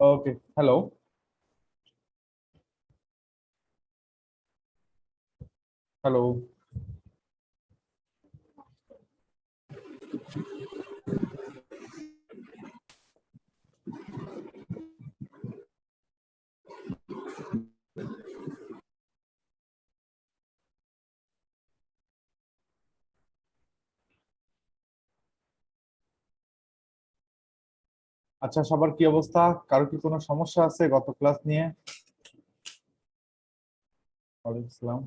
ওকে, hello hello. আচ্ছা, সবার কি অবস্থা? কারো কি কোনো সমস্যা আছে গত ক্লাস নিয়ে? ওয়ালাইকুম আসসালাম।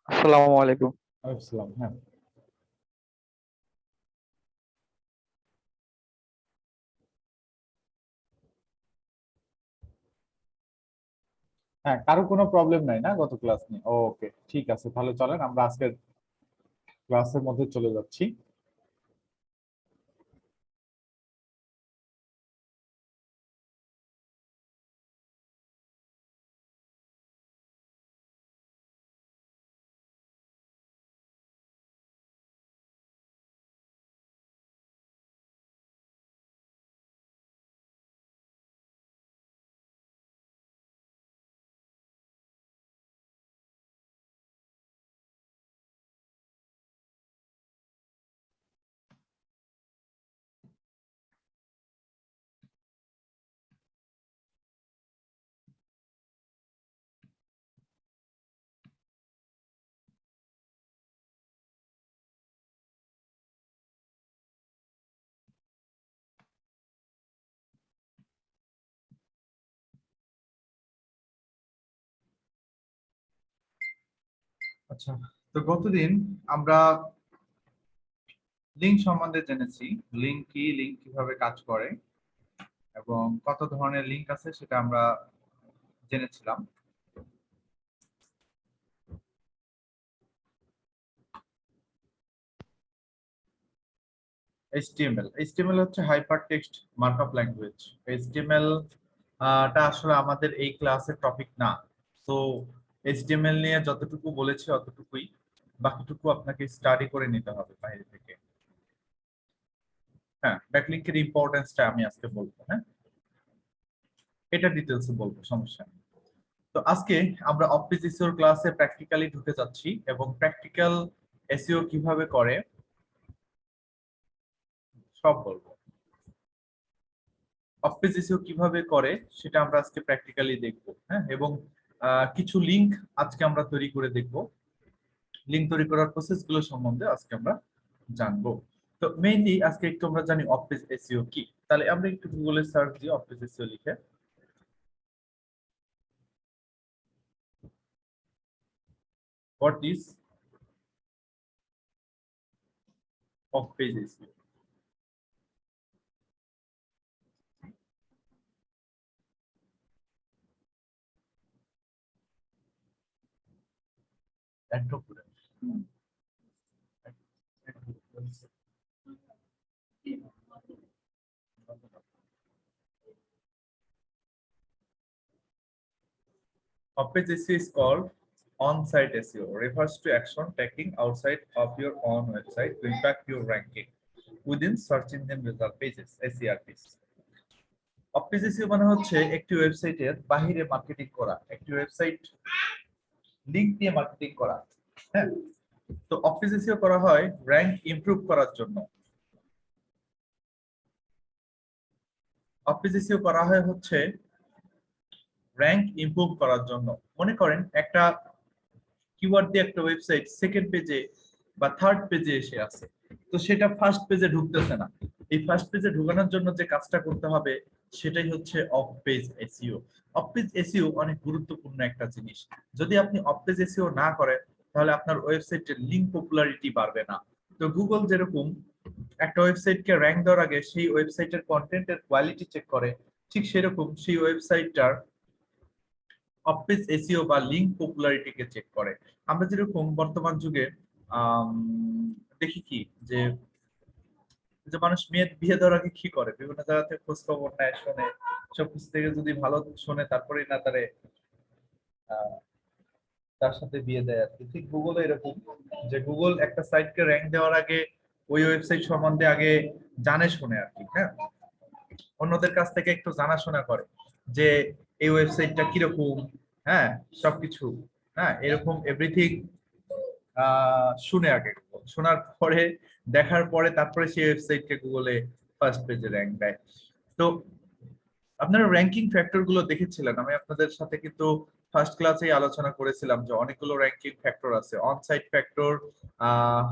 আসসালামু আলাইকুম। ওয়ালাইকুম আসসালাম। হ্যাঁ হ্যাঁ, কারো কোনো প্রবলেম নাই না গত ক্লাস নিয়ে? ওকে, ঠিক আছে, তাহলে চলেন আমরা আজকের ক্লাসের মধ্যে চলে যাচ্ছি। আচ্ছা, তো গতদিন আমরা লিঙ্ক সম্বন্ধে জেনেছি। লিঙ্ক কি, লিঙ্ক কিভাবে কাজ করে এবং কত ধরনের লিঙ্ক আছে সেটা আমরা জেনেছিলাম। এইচটিএমএল হচ্ছে hyper text markup language. HTML টা আসলে আমাদের এই ক্লাসের টপিক না। তো এইচটিএমএল নিয়ে যতটুকু বলেছি অতটুকুই, বাকিটুকু আপনাকে স্টাডি করে নিতে হবে বাইরে থেকে। হ্যাঁ, ব্যাকলিংকের ইম্পর্টেন্সটা আমি আজকে বলবো। হ্যাঁ, এটা ডিটেলসে বলবো, সমস্যা নেই। তো আজকে আমরা অফিস এসইও ক্লাসে প্র্যাকটিক্যালি ঢুকে যাচ্ছি এবং প্র্যাকটিক্যাল এসইও কিভাবে করে সব বলবো। অফিস এসইও কিভাবে করে সেটা আমরা আজকে প্র্যাকটিক্যালি দেখবো। হ্যাঁ, এবং কিছু লিংক আজকে আমরা তৈরি করে দেখবো। লিংক তৈরি করার প্রসেস গুলো সম্বন্ধে আজকে আমরা জানবো। তো মেইনলি আজকে একটু আমরা জানি অফিস এসইও কি। তাহলে আমরা একটু গুগলে সার্চ দিই অফিস এসইও লিখে। What is office SEO? Office SEO is called on-site SEO, refers to action taking outside of your own website to impact your ranking within search engine result pages, SERPs. Office SEO মানে হচ্ছে একটি ওয়েবসাইটের বাহিরে marketing করা, একটি website link দিয়ে marketing করা। হ্যাঁ, তো অফিস এসইও করা হয় র‍্যাঙ্ক ইমপ্রুভ করার জন্য। অফিস এসইও করা হয় হচ্ছে র‍্যাঙ্ক ইমপ্রুভ করার জন্য। মনে করেন একটা কিওয়ার্ড দিয়ে একটা ওয়েবসাইট সেকেন্ড পেজে বা থার্ড পেজে এসে আছে, তো সেটা ফার্স্ট পেজে ঢুকতেছে না। এই ফার্স্ট পেজে ঢোকানোর জন্য যে কাজটা করতে হবে সেটাই হচ্ছে of page SEO. Of page SEO অনেক গুরুত্বপূর্ণ একটা জিনিস। যদি আপনি অফ পেজ এসইও না করেন তাহলে আপনার ওয়েবসাইটের লিংক পপুলারিটি বাড়বে না। তো গুগল যেরকম একটা ওয়েবসাইটকে র‍্যাঙ্ক দেওয়ার আগে সেই ওয়েবসাইটের কন্টেন্টের কোয়ালিটি চেক করে, ঠিক সেরকম সেই ওয়েবসাইটটার অফিস এসইও বা লিংক পপুলারিটিকে চেক করে। আমরা যেরকম বর্তমান যুগে আম, দেখি কি যে যে মানুষ মেয়ের বিয়ে দেওয়ার আগে কি করে, বিভিন্ন জায়গা থেকে খোঁজ খবর নেয়, শোনে, সব কিছু থেকে যদি ভালো শোনে তারপরে না তারে তার সাথে বিয়ে দেয় আর কি। ঠিক গুগলে এরকম, যে গুগল একটা সাইটকে র্যাঙ্ক দেওয়ার আগে ওই ওয়েবসাইট সম্বন্ধে আগে জানে শুনে আর কি, হ্যাঁ, অন্যদের কাছ থেকে একটু জানাশোনা করে যে এই ওয়েবসাইটটা কিরকম, হ্যাঁ, সবকিছু, হ্যাঁ, এরকম এভরিথিং শুনে আগে, শোনার পরে, দেখার পরে তারপরে সেই ওয়েবসাইটকে গুগলে ফার্স্ট পেজে র্যাঙ্ক দেয়। তো আপনারা র্যাঙ্কিং ফ্যাক্টর গুলো দেখেছিলেন, আমি আপনাদের সাথে কিন্তু ফার্স্ট ক্লাসেই আলোচনা করেছিলাম যে অনেকগুলো র্যাঙ্কিং ফ্যাক্টর আছে, অন সাইট ফ্যাক্টর। আহ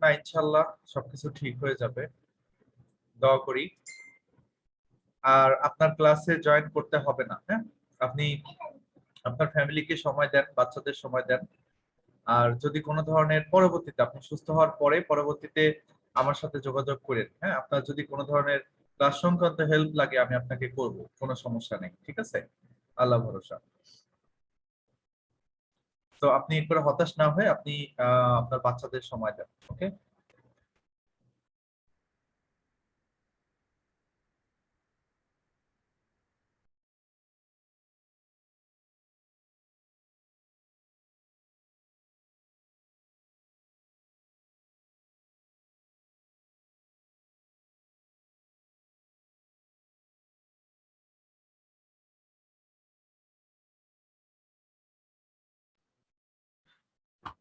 না, ইনশাল্লাহ সবকিছু ঠিক হয়ে যাবে, দোয়া করি। আর আপনার ক্লাসে জয়েন করতে হবে না, হ্যাঁ, আপনি আপনার ফ্যামিলিকে সময় দেন, বাচ্চাদের সময় দেন। আর যদি কোনো ধরনের পরবর্তীতে আপনি সুস্থ হওয়ার পরে পরবর্তীতে আমার সাথে যোগাযোগ করেন, হ্যাঁ, আপনার যদি কোনো ধরনের ক্লাস সংক্রান্ত হেল্প লাগে আমি আপনাকে করব, কোনো সমস্যা নেই, ঠিক আছে, আল্লাহ ভরসা। তো আপনি একবার হতাশ না হয়ে আপনি আপনার বাচ্চাদের সময় দেন, ওকে।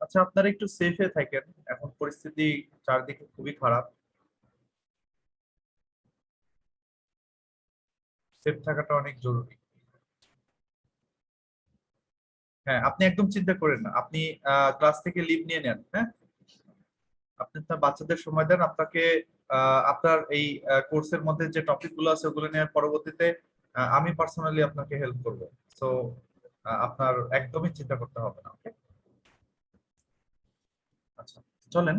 আচ্ছা, আপনারা একটু সেফে থাকেন, এখন পরিস্থিতি চারদিকে খুবই খারাপ, সেফ থাকাটা অনেক জরুরি। হ্যাঁ, আপনি একদম চিন্তা করেন না, আপনি ক্লাস থেকে লিভ নিয়ে নেন, হ্যাঁ, আপনি তার বাচ্চাদের সময় দেন। আপনাকে আপনার এই কোর্সের মধ্যে যে টপিক গুলো আছে ওগুলো নিয়ে পরবর্তীতে আমি পার্সোনালি আপনাকে হেল্প করব। তো আপনার একদমই চিন্তা করতে হবে না, ওকে। আচ্ছা, চলেন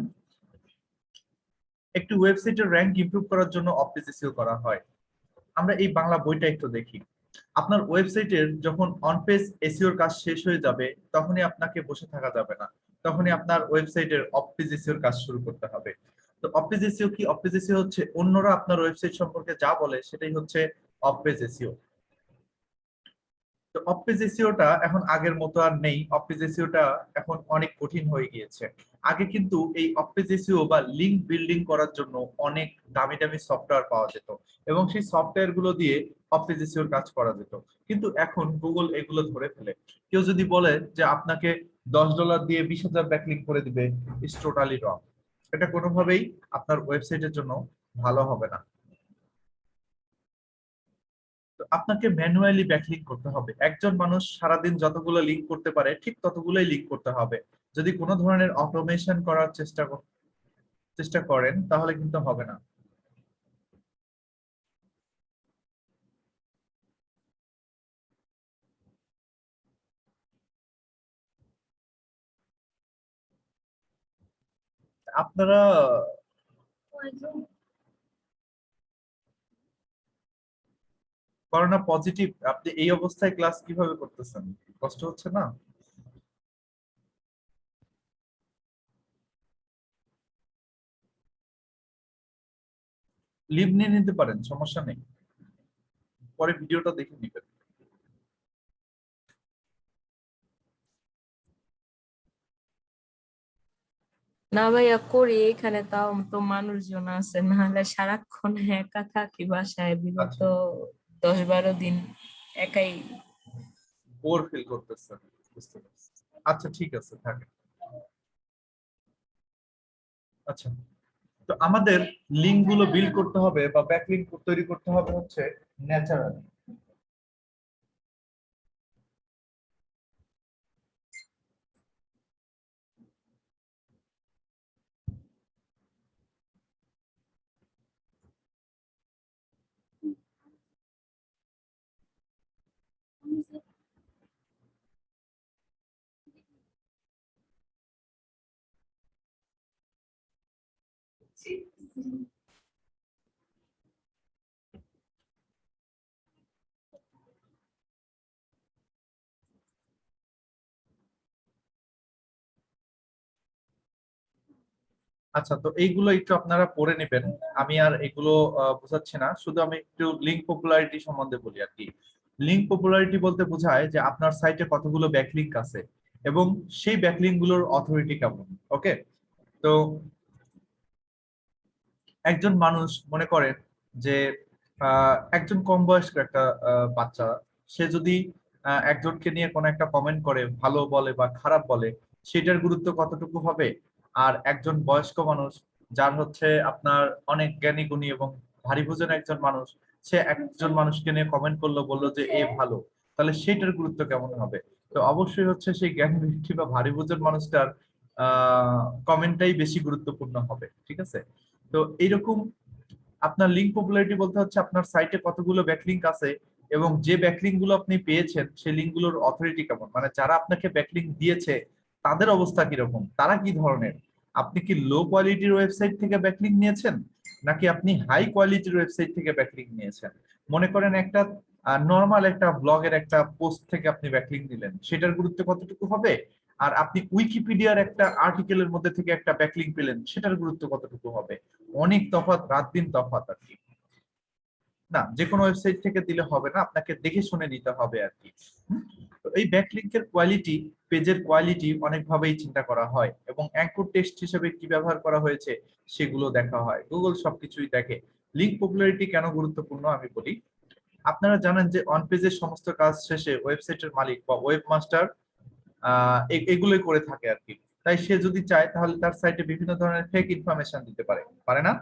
একটু ওয়েবসাইটের র্যাঙ্ক ইমপ্রুভ করার জন্য অপটিজিসিও করা হয়। আমরা এই বাংলা বইটা একটু দেখি। আপনার ওয়েবসাইটের যখন অন পেজ এসইওর কাজ শেষ হয়ে যাবে তখনই আপনাকে বসে থাকা যাবে না, তখনই আপনার ওয়েবসাইটের অপটিজিসিওর কাজ শুরু করতে হবে। তো অপটিজিসিও কি? অপটিজিসিও হচ্ছে অন্যরা আপনার ওয়েবসাইট সম্পর্কে যা বলে সেটাই হচ্ছে অফ পেজ এসইও। তো অপটিজিসিওটা এখন আগের মতো আর নেই, অপটিজিসিওটা এখন অনেক কঠিন হয়ে গিয়েছে। আগে কিন্তু এই অপটিজিসিও বা লিংক বিল্ডিং করার জন্য অনেক দামি দামি সফটওয়্যার পাওয়া যেত এবং সেই সফটওয়্যার গুলো দিয়ে অপটিজিসিওর কাজ করা যেত। কিন্তু এখন গুগল এগুলো ধরে ফেলে। কেউ যদি বলে যে আপনাকে $10 দিয়ে 20,000 ব্যাকলিংক করে দিবে, ইটস টোটালি রং। এটা কোনোভাবেই আপনার ওয়েবসাইটের জন্য ভালো হবে না। তো আপনাকে ম্যানুয়ালি ব্যাকলিংক করতে হবে। একজন মানুষ সারাদিন যতগুলো লিংক করতে পারে ঠিক ততগুলোই লিংক করতে হবে। যদি কোনো ধরনের অটোমেশন করার চেষ্টা করেন তাহলে কিন্তু হবে না। আপনারা করোনা পজিটিভ, আপনি এই অবস্থায় ক্লাস কিভাবে করতেছেন? কষ্ট হচ্ছে না? লিভ নিয়ে নিতে পারেন, সমস্যা নেই, পরে ভিডিওটা দেখে নিবেন। না ভাইয়া করি এখানে, তাও তো মানুষজন আছে, নাহলে সারাক্ষণ একা থাকি বাসায় বিগত আচ্ছা, 10-12 দিন একাই। বোর ফিল করতেছেন, বুঝতে পারছি। আচ্ছা, ঠিক আছে, থাকে। আচ্ছা, তো আমাদের লিঙ্ক গুলো বিল্ড করতে হবে বা ব্যাকলিঙ্ক তৈরি করতে হবে হচ্ছে ন্যাচারাল। আচ্ছা, তো এইগুলো একটু আপনারা পড়ে নেবেন। আমি আর এগুলো বোঝাচ্ছি না, শুধু আমি একটু লিঙ্ক পপুলারিটি সম্বন্ধে বলি আর কি। লিঙ্ক পপুলারিটি বলতে বোঝায় যে আপনার সাইটে কতগুলো ব্যাকলিঙ্ক আছে এবং সেই ব্যাকলিঙ্ক গুলোর অথরিটি কেমন। ওকে, তো একজন মানুষ মনে করেন যে একজন কম বয়স্ক একটা বাচ্চা, সে যদি একজনকে নিয়ে কোনো একটা কমেন্ট করে, ভালো বলে বা খারাপ বলে, সেটার গুরুত্ব কতটুকু হবে? আর একজন বয়স্ক মানুষ, যার হচ্ছে আপনার অনেক জ্ঞানী গুণী এবং ভারী ভোজন একজন মানুষ, সে একজন মানুষকে নিয়ে কমেন্ট করলো, বললো যে এ ভালো, তাহলে সেটার গুরুত্ব কেমন হবে? তো অবশ্যই হচ্ছে সেই জ্ঞানী ব্যক্তি বা ভারী ভোজন মানুষটার কমেন্টটাই বেশি গুরুত্বপূর্ণ হবে। ঠিক আছে, তো এইরকম আপনার লিঙ্ক পপুলারিটি বলতে হচ্ছে আপনার সাইটে কতগুলো ব্যাকলিঙ্ক আছে এবং যে ব্যাকলিঙ্ক গুলো আপনি পেয়েছেন সেই লিঙ্ক গুলোর অথরিটি কেমন, মানে যারা আপনাকে ব্যাকলিঙ্ক দিয়েছে তাদের অবস্থা কিরকম, তারা কি ধরনের। আপনি কি লো কোয়ালিটির ওয়েবসাইট থেকে ব্যাকলিঙ্ক নিয়েছেন, নাকি আপনি হাই কোয়ালিটির ওয়েবসাইট থেকে ব্যাকলিঙ্ক নিয়েছেন? মনে করেন একটা নর্মাল একটা ব্লগের একটা পোস্ট থেকে আপনি ব্যাকলিঙ্ক দিলেন, সেটার গুরুত্ব কতটুকু হবে? আর আপনি উইকিপিডিয়ার একটা আর্টিকেলের মধ্যে থেকে একটা ব্যাকলিঙ্ক পেলেন, সেটার গুরুত্ব কতটুকু হবে? অনেক তফাৎ, রাত দিন তফাৎ আর কি। না, যে কোনো ওয়েবসাইট থেকে দিলে হবে না, আপনাকে দেখে শুনে নিতে হবে আর কি। তো এই ব্যাকলিংকের কোয়ালিটি, পেজের কোয়ালিটি অনেকভাবেই চিন্তা করা হয় এবং অ্যাঙ্কর টেক্সট হিসেবে কি ব্যবহার করা হয়েছে সেগুলো দেখা হয়, গুগল সবকিছুই দেখে। লিঙ্ক পপুলারিটি কেন গুরুত্বপূর্ণ আমি বলি। আপনারা জানেন যে অন পেজের সমস্ত কাজ শেষে ওয়েবসাইটের মালিক বা ওয়েবমাস্টার এগুলোই করে থাকে আর কি। তাই সে যদি চায় তাহলে তার সাইটে বিভিন্ন ধরনের ফেক ইনফরমেশন দিতে পারে, পারে না?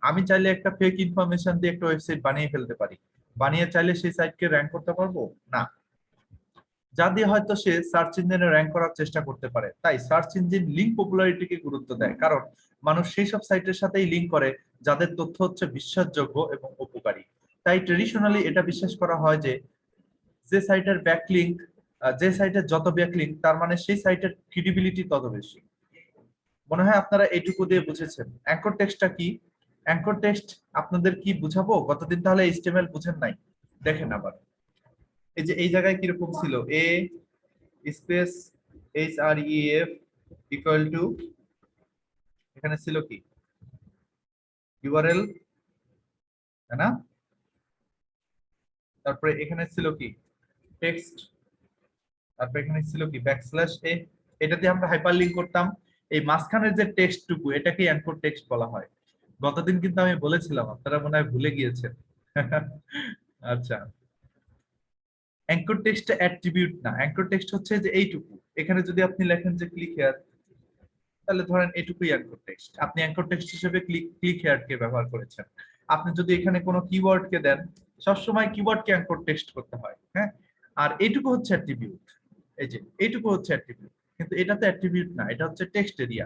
আমি চাইলে একটা ফেক ইনফরমেশন দিয়ে একটা ওয়েবসাইট বানিয়ে ফেলতে পারি, বানিয়ে চাইলে সেই সাইটকে র্যাঙ্ক করতে পারবো না। যা দিয়ে হয়তো সে সার্চ ইঞ্জিনে র্যাঙ্ক করার চেষ্টা করতে পারে। তাই সার্চ ইঞ্জিন লিঙ্ক পপুলারিটিকে গুরুত্ব দেয়, কারণ মানুষ সেই সব সাইটের সাথেই লিঙ্ক করে যাদের তথ্য হচ্ছে বিশ্বাসযোগ্য এবং উপকারী। তাই ট্রেডিশনালি এটা বিশ্বাস করা হয় যে যে সাইটের ব্যাকলিঙ্ক, যে সাইটের যত ব্যাকলিঙ্ক, তার মানে সেই সাইটের ক্রেডিবিলিটি তত বেশি। মনে হয় আপনারা এইটুকু দিয়ে বুঝেছেন। অ্যাঙ্কর টেক্সটটা কি? অ্যাঙ্কর টেক্সট আপনাদের কি বুঝাবো? গতদিন তাহলে এইচটিএমএল বুঝেন নাই? দেখেন আবার, এই যে এই জায়গায় কিরকম ছিল, এ স্পেস href ইকুয়াল টু, এখানে ছিল কি ইউআরএল, তাই না? তারপরে এখানে ছিল কি টেক্সট, তারপরে এখানে ছিল কি ব্যাকস্ল্যাশ এ। এটা দিয়ে আমরা হাইপার লিংক করতাম। এই মাঝখানের যে টেক্সটটুকু, এটাকে অ্যাঙ্কর টেক্সট বলা হয়। গতদিন কিন্তু আমি বলেছিলাম, আপনারা মনে হয় ভুলে গিয়েছেন। আচ্ছা, অ্যাঙ্কর টেক্সট অ্যাট্রিবিউট না, অ্যাঙ্কর টেক্সট হচ্ছে যে এইটুকু। এখানে যদি আপনি লেখেন যে ক্লিক হেয়ার, তাহলে ধরেন এটুকুই অ্যাঙ্কর টেক্সট। আপনি অ্যাঙ্কর টেক্সট হিসেবে ক্লিক হেয়ার কে ব্যবহার করেছেন। আপনি যদি এখানে কোনো কিওয়ার্ড কে দেন, সবসময় কিওয়ার্ড কে অ্যাঙ্কর টেক্সট করতে হয়, হ্যাঁ। আর এইটুকু হচ্ছে অ্যাট্রিবিউট, এই যে এইটুকু হচ্ছে অ্যাট্রিবিউট, কিন্তু এটা তো অ্যাট্রিবিউট না, এটা হচ্ছে টেক্সট এরিয়া।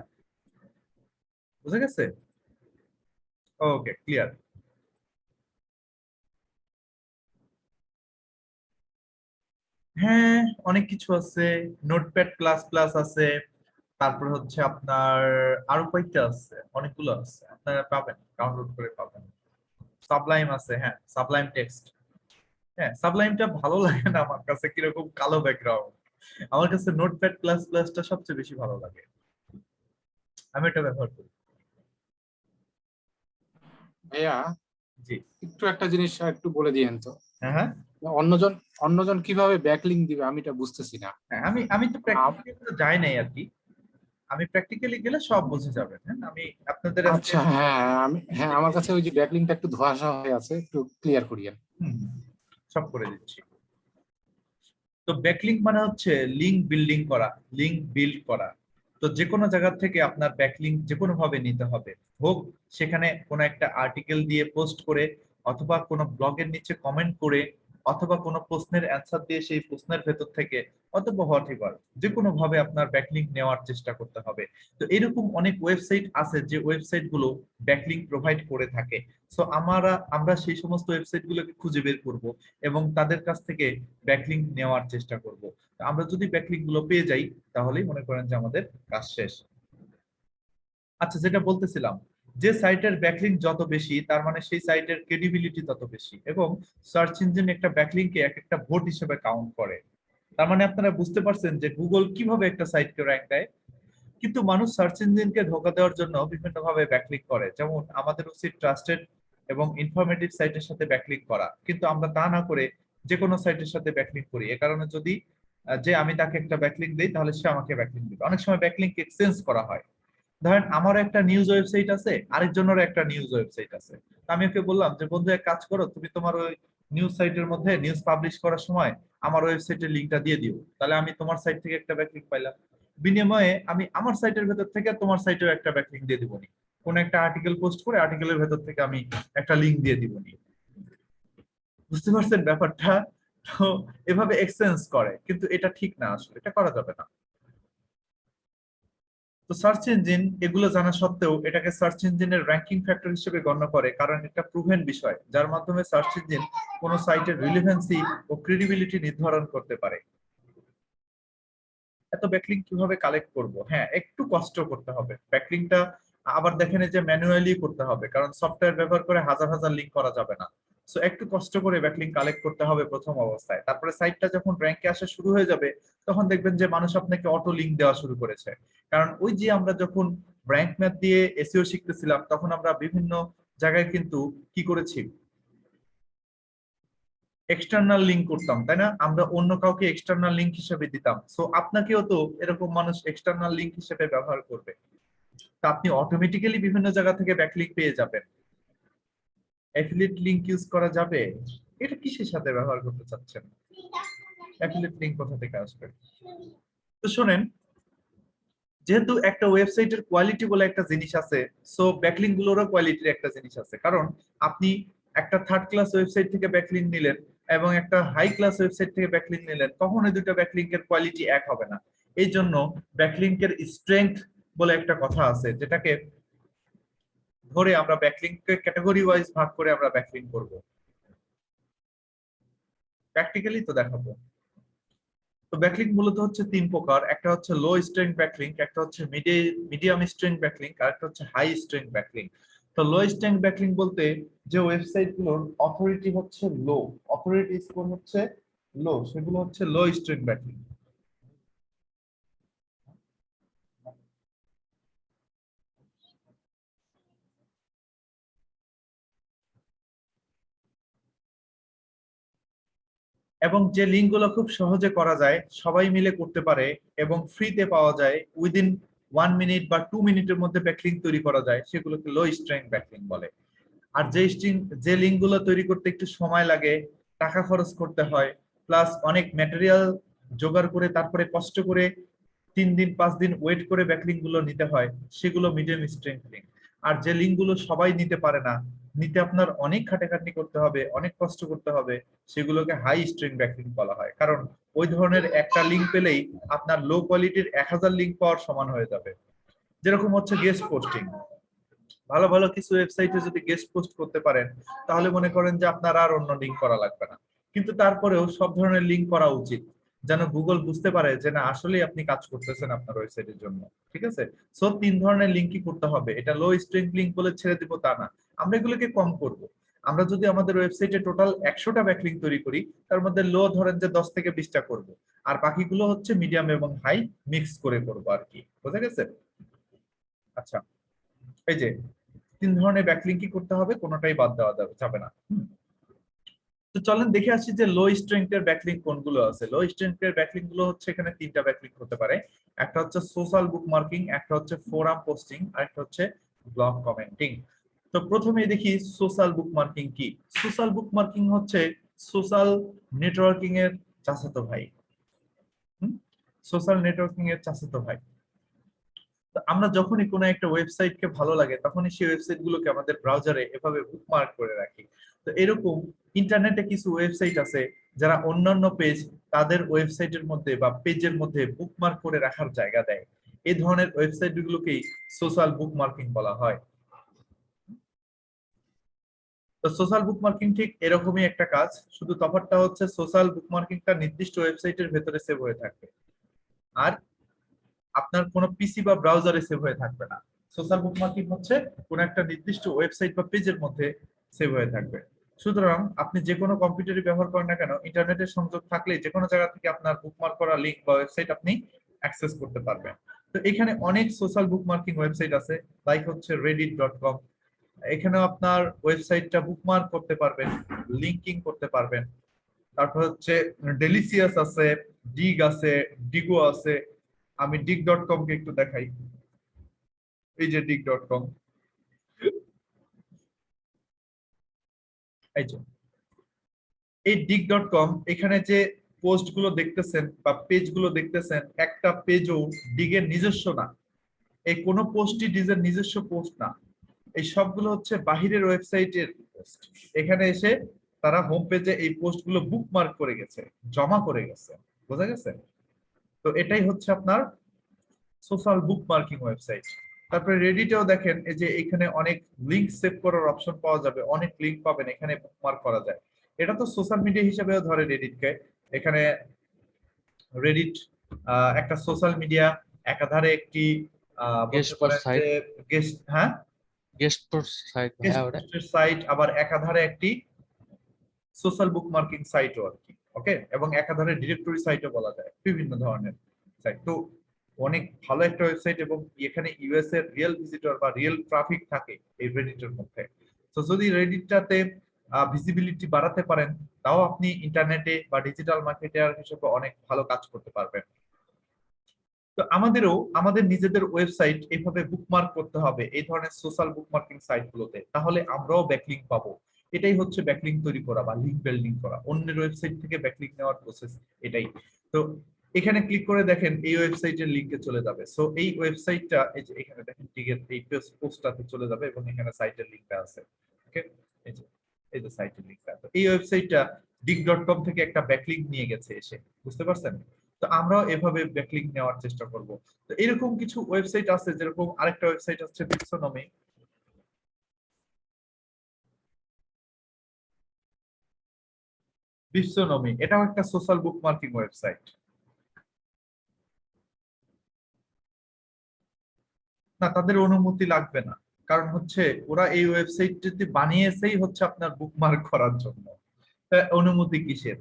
বুঝা গেছে? ওকে, ক্লিয়ার। হ্যাঁ, অনেক কিছু আছে। নোটপ্যাড প্লাস প্লাস আছে, তারপর হচ্ছে আপনার আরো কয়েকটা আছে, অনেকগুলো আছে, আপনারা পাবেন, ডাউনলোড করে পাবেন। সাবলাইম আছে, হ্যাঁ, সাবলাইম টেক্সট। হ্যাঁ, সাবলাইমটা ভালো লাগে না আমার কাছে, কিরকম কালো ব্যাকগ্রাউন্ড। আমার কাছে নোটপ্যাড প্লাস প্লাসটা সবচেয়ে বেশি ভালো লাগে, আমি এটা ব্যবহার করি। ভাইয়া, জি। একটু একটা জিনিস একটু বলে দিয়েন তো। হ্যাঁ হ্যাঁ অন্যজন অন্যজন কিভাবে ব্যাকলিং দিবে আমি এটা বুঝতেছি না। হ্যাঁ, আমি আমি তো প্র্যাকটিক্যালি তো যাই নাই আর কি। আমি প্র্যাকটিক্যালি গেলে সব বুঝে যাবেন। হ্যাঁ, আমি আপনাদের আজকে আচ্ছা, হ্যাঁ, আমার কাছে ওই যে ব্যাকলিংটা একটু ধোঁয়াশা হয়ে আছে, একটু ক্লিয়ার করিয়েন। হুম, সব করে দিচ্ছি। তো ব্যাকলিংক মানে হচ্ছে লিঙ্ক বিল্ডিং করা, লিঙ্ক বিল্ড করা। তো যে কোনো জায়গা থেকে আপনার ব্যাকলিংক যে কোনো ভাবে নিতে হবে, হোক সেখানে কোনো একটা আর্টিকেল দিয়ে পোস্ট করে, অথবা কোনো ব্লগের নিচে কমেন্ট করে, অথবা কোনো প্রশ্নের অ্যান্সার দিয়ে সেই প্রশ্নের ভেতর থেকে, অথবা হোয়াটএভার, যে কোনো ভাবে আপনার ব্যাকলিংক নেওয়ার চেষ্টা করতে হবে। তো এরকম অনেক ওয়েবসাইট আছে যে ওয়েবসাইট গুলো ব্যাকলিংক প্রোভাইড করে থাকে। সো আমরা সেই সমস্ত ওয়েবসাইট গুলোকে খুঁজে বের করব এবং তাদের কাছ থেকে ব্যাকলিংক নেওয়ার চেষ্টা করব। আমরা যদি ব্যাকলিংক গুলো পেয়ে যাই, তাহলেই মনে করেন যে আমাদের কাজ শেষ। আচ্ছা, যেটা বলতেছিলাম, যে সাইটের ব্যাকলিংক যত বেশি, তার মানে সেই সাইটের ক্রেডিবিলিটি তত বেশি, এবং সার্চ ইঞ্জিন একটা ব্যাকলিংকে এক একটা ভোট হিসেবে কাউন্ট করে। তার মানে আপনারা বুঝতে পারছেন যে গুগল কিভাবে একটা সাইটকে র্যাঙ্ক দেয়। কিন্তু মানুষ সার্চ ইঞ্জিনকে ধোঁকা দেওয়ার জন্য বিভিন্ন ভাবে ব্যাকলিক করে, যেমন আমাদের উচিত ট্রাস্টেড এবং ইনফরমেটিভ সাইটের সাথে ব্যাকলিক করা, কিন্তু আমরা তা না করে যে কোনো সাইটের সাথে ব্যাকলিক করি। এ কারণে যদি যে আমি তাকে একটা ব্যাকলিক দিই তাহলে সে আমাকে ব্যাকলিক দিবে। অনেক সময় ব্যাকলিক এক্সচেঞ্জ করা হয়। ধরেন আমার একটা নিউজ ওয়েবসাইট আছে, আরেকজনেরও একটা নিউজ ওয়েবসাইট আছে। তো আমি ওকে বললাম যে বন্ধু এক কাজ করো, তুমি তোমার ওই নিউজ সাইটের মধ্যে নিউজ পাবলিশ করার সময় আমার ওয়েবসাইটের লিঙ্কটা দিয়ে দিও, তাহলে আমি তোমার সাইট থেকে একটা ব্যাকলিক পাইলাম। বিনিময়ে আমি আমার সাইটের ভেতর থেকে তোমার সাইটেও একটা ব্যাকলিক দিয়ে দিবনি। কোন একটা আর্টিকেল পোস্ট করে আর্টিকেলের ভেতর থেকে আমি একটা লিঙ্ক দিয়ে দিবনি। বুঝতে পারছেন ব্যাপারটা? তো এভাবে এক্সচেঞ্জ করে, কিন্তু এটা ঠিক না, আসলে এটা করা যাবে না। তো সার্চ ইঞ্জিন এগুলো জানা সত্ত্বেও এটাকে সার্চ ইঞ্জিনের র্যাঙ্কিং ফ্যাক্টর হিসেবে গণ্য করে, কারণ এটা প্রুভেন বিষয় যার মাধ্যমে সার্চ ইঞ্জিন কোন সাইটের রিলেভেন্সি ও ক্রেডিবিলিটি নির্ধারণ করতে পারে। এত ব্যাকলিংক কিভাবে কালেক্ট করব? হ্যাঁ, একটু কষ্ট করতে হবে। ব্যাকলিংকটা আবার দেখেন যে ম্যানুয়ালি করতে হবে, কারণ সফটওয়্যার ব্যবহার করে হাজার হাজার লিংক করা যাবে না। সো একটু কষ্ট করে ব্যাকলিংক কালেক্ট করতে হবে প্রথম অবস্থায়। তারপরে সাইটটা যখন র্যাঙ্কে আসা শুরু হয়ে যাবে তখন দেখবেন যে মানুষ আপনাকে অটো লিংক দেওয়া শুরু করেছে। কারণ ওই যে আমরা যখন র্যাঙ্ক ম্যাথ দিয়ে এসইও শিখতেছিলাম তখন আমরা বিভিন্ন জায়গায় কিন্তু কি করেছি, এক্সটার্নাল লিংক করতাম, তাই না? আমরা অন্য কাউকে এক্সটার্নাল লিংক হিসেবে দিতাম। সো আপনাকেও তো এরকম মানুষ এক্সটার্নাল লিংক হিসেবে ব্যবহার করবে। তা আপনি অটোমেটিক্যালি বিভিন্ন জায়গা থেকে ব্যাকলিংক পেয়ে যাবেন। অ্যাফিলিয়েট লিংক ইউজ করা যাবে? এটা কিসের সাথে ব্যবহার করতে চাচ্ছেন? অ্যাফিলিয়েট লিংক কোথা থেকে আসবে? তো শুনেন, যেহেতু একটা ওয়েবসাইটের কোয়ালিটি বলে একটা জিনিস আছে, সো ব্যাকলিংক গুলোরও কোয়ালিটির একটা জিনিস আছে। কারণ আপনি একটা থার্ড ক্লাস ওয়েবসাইট থেকে ব্যাকলিংক নিলেন এবং একটা হাই ক্লাস ওয়েবসাইট থেকে ব্যাকলিংক নিলেন, কখনোই দুটো ব্যাকলিংকের কোয়ালিটি এক হবে না। এই জন্য ব্যাকলিংকের স্ট্রেংথ বলে একটা কথা আছে, যেটাকে ধরে আমরা ব্যাকলিংককে ক্যাটাগরি ওয়াইজ ভাগ করে আমরা ব্যাকলিংক করব। প্র্যাকটিক্যালি তো দেখাবো। তো ব্যাকলিংক মূলত হচ্ছে তিন প্রকার। একটা হচ্ছে লো স্ট্রেংথ ব্যাকলিংক, একটা হচ্ছে মিডিয়াম স্ট্রেংথ ব্যাকলিংক, আর একটা হচ্ছে হাই স্ট্রেংথ ব্যাকলিংক। তো লো স্ট্রেংথ ব্যাকলিংক বলতে যে ওয়েবসাইট গুলোর অথরিটি হচ্ছে লো, অথরিটি স্কোর হচ্ছে লো, সেগুলো হচ্ছে লো স্ট্রেংথ ব্যাকলিংক। এবং যে লিঙ্ক গুলো খুব সহজে করা যায়, সবাই মিলে করতে পারে এবং ফ্রিতে পাওয়া যায়, উইদিন 1 মিনিট বা 2 মিনিটের মধ্যে ব্যাকলিংক তৈরি করা যায়, সেগুলোকে লো স্ট্রেংথ ব্যাকলিংক বলে। আর যে লিঙ্ক গুলো তৈরি করতে একটু সময় লাগে, টাকা খরচ করতে হয়, প্লাস অনেক ম্যাটেরিয়াল জোগাড় করে তারপরে কষ্ট করে 3 দিন 5 দিন ওয়েট করে ব্যাকলিংক গুলো নিতে হয়, সেগুলো মিডিয়াম স্ট্রেংথ লিঙ্ক। আর যে লিঙ্ক গুলো সবাই নিতে পারে না, নিতে আপনার অনেক খাটাখাটনি করতে হবে, অনেক কষ্ট করতে হবে, সেগুলোকে হাই স্ট্রেংথ ব্যাকলিংক বলা হয়। কারণ ওই ধরনের একটা লিঙ্ক পেলেই আপনার লো কোয়ালিটির 1000 লিঙ্ক পাওয়ার সমান হয়ে যাবে। যেরকম হচ্ছে গেস্ট পোস্টিং, ভালো ভালো কিছু ওয়েবসাইটে যদি গেস্ট পোস্ট করতে পারেন তাহলে মনে করেন যে আপনার আর অন্য লিঙ্ক করা লাগবে না। কিন্তু তারপরেও সব ধরনের লিঙ্ক করা উচিত, যেন গুগল বুঝতে পারে যে না আসলেই আপনি কাজ করতেছেন আপনার ওয়েবসাইটের জন্য। ঠিক আছে? সো 3 ধরনের লিঙ্কই করতে হবে। এটা লো স্ট্রেংথ লিঙ্ক বলে ছেড়ে দিব তা না, আমরা এগুলোকে কম করব। আমরা যদি আমাদের ওয়েবসাইটে টোটাল 100টা ব্যাকলিঙ্ক তৈরি করি, তার মধ্যে লো ধরেন যে 10 থেকে 20টা করব, আর বাকিগুলো হচ্ছে মিডিয়াম এবং হাই মিক্স করে করব আর কি। বুঝা গেছে? আচ্ছা, এই যে 3 ধরনের ব্যাকলিংকই করতে হবে, কোনোটাই বাদ দেওয়া যাবে না। তো চলেন দেখে আসি যে লো স্ট্রেংথ এর ব্যাকলিংক কোনগুলো আছে। লো স্ট্রেংথ এর ব্যাকলিংক গুলো হচ্ছে, এখানে 3টা ব্যাকলিংক হতে পারে। একটা হচ্ছে সোশ্যাল বুকমার্কিং, একটা হচ্ছে ফোরাম পোস্টিং, আর একটা হচ্ছে ব্লগ কমেন্টিং। তো প্রথমে দেখি সোশ্যাল বুকমার্কিং কি। সোশ্যাল বুকমার্কিং হচ্ছে সোশ্যাল নেটওয়ার্কিং এর চাচাতো ভাই। সোশ্যাল নেটওয়ার্কিং এর চাচাতো ভাই। আমরা যখনই কোনো একটা ওয়েবসাইটকে ভালো লাগে তখনই সেই ওয়েবসাইট গুলোকে আমাদের ব্রাউজারে এভাবে বুকমার্ক করে রাখি। তো এরকম ইন্টারনেটে কিছু ওয়েবসাইট আছে যারা অন্যান্য পেজ তাদের ওয়েবসাইটের মধ্যে বা পেজের মধ্যে বুকমার্ক করে রাখার জায়গা দেয়। এই ধরনের ওয়েবসাইট গুলোকেই সোশ্যাল বুকমার্কিং বলা হয়। তো সোশ্যাল বুকমার্কিং ঠিক এরকমই একটা কাজ, শুধু তফাৎটা হচ্ছে সোশ্যাল বুকমার্কিংটা নির্দিষ্ট ওয়েবসাইটের ভেতরে সেভ হয়ে থাকবে, আর আপনার কোনো পিসি বা ব্রাউজারে সেভ হয়ে থাকবে না। সোশ্যাল বুকমার্কিং হচ্ছে কোন একটা নির্দিষ্ট ওয়েবসাইট বা পেজের মধ্যে সেভ হয়ে থাকবে। সুতরাং আপনি যে কোনো কম্পিউটারই ব্যবহার করেন না কেন, ইন্টারনেটের সংযোগ থাকলে যে কোনো জায়গা থেকে আপনার বুকমার্ক করা লিংক বা ওয়েবসাইট আপনি অ্যাক্সেস করতে পারবেন। তো এখানে অনেক সোশ্যাল বুকমার্কিং ওয়েবসাইট আছে, লাইক হচ্ছে reddit.com। এখানেও আপনার ওয়েবসাইটটা বুকমার্ক করতে পারবেন, লিঙ্কিং করতে পারবেন। তারপর হচ্ছে ডেলিসিয়াস আছে, ডিগ আছে, ডিগো আছে। আমি dig.com কে একটু দেখাই, এই যে dig.com, এই যে এই dig.com, এখানে যে পোস্ট গুলো দেখতেছেন বা পেজ গুলো দেখতেছেন, একটা পেজও ডিগের নিজস্ব না। এই কোনো পোস্টই ডিগের নিজস্ব পোস্ট না, এই সবগুলো হচ্ছে বাহিরের ওয়েবসাইটের পোস্ট। এখানে এসে তারা হোম পেজে এই পোস্ট গুলো বুকমার্ক করে গেছে, জমা করে গেছে। বোঝা গেছে? তো এটাই হচ্ছে আপনার সোশ্যাল বুকমার্কিং ওয়েবসাইট। তারপরে রেডিটেও দেখেন, এই যে এখানে অনেক লিংক সেভ করার অপশন পাওয়া যাবে, অনেক লিংক পাবেন, এখানে বুকমার্ক করা যায়। এটা তো সোশ্যাল মিডিয়া হিসেবেও ধরে রেডিটকে। এখানে রেডিট একটা সোশ্যাল মিডিয়া, একাধারে একটি বলতে গেস্ট পোস্ট পারেন সাইট, যে গেস্ট, হ্যাঁ, গেস্ট পোস্ট সাইট ভাইয়া ওটা। সাইট, আবার একাধারে একটি সোশ্যাল বুকমার্কিং সাইটও আর কি। ওকে, এবং একাধারে ডিরেক্টরি সাইটও বলা যায়, বিভিন্ন ধরনের সাইট। তো অনেক ভালো একটা ওয়েবসাইট, এবং এখানে ইউএস এর রিয়েল ভিজিটর বা রিয়েল ট্রাফিক থাকে এই রেডিটের মধ্যে। তো যদি রেডিটটাতে ভিজিবিলিটি বাড়াতে পারেন, তাও আপনি ইন্টারনেটে বা ডিজিটাল মার্কেটার হিসেবে অনেক ভালো কাজ করতে পারবেন। তো আমাদেরও আমাদের নিজেদের ওয়েবসাইট এইভাবে বুকমার্ক করতে হবে এই ধরনের সোশ্যাল বুকমার্কিং সাইট গুলোতে, তাহলে আমরাও ব্যাকলিংক পাবো। এটাই হচ্ছে ব্যাকলিংক তৈরি করা বা লিংক বিল্ডিং করা, অন্যের ওয়েবসাইট থেকে ব্যাকলিংক নেওয়ার প্রসেস এটাই। তো এখানে ক্লিক করে দেখেন এই ওয়েবসাইটের লিংকে চলে যাবে। সো এই ওয়েবসাইটটা, এই যে এখানে দেখেন টিকেট, এই পোস্টটাতে চলে যাবে এবং এখানে সাইটের লিংকটা আছে। ওকে, এই যে সাইটের লিংকটা, তো এই ওয়েবসাইটটা dig.com থেকে একটা ব্যাকলিংক নিয়ে গেছে এসে, বুঝতে পারছেন? তো আমরাও এভাবে ব্যাকলিংক নেওয়ার চেষ্টা করব। তো এরকম কিছু ওয়েবসাইট আছে, যেরকম আরেকটা ওয়েবসাইট আছে বিপসোনমি। বিপসোনমি এটাও একটা সোশ্যাল বুকমার্কিং ওয়েবসাইট। না, তাদের অনুমতি লাগবে না, কারণ হচ্ছে ওরা এই ওয়েবসাইটটি বানিয়েছেই হচ্ছে আপনার বুকমার্ক করার জন্য। অনুমতি কিসের?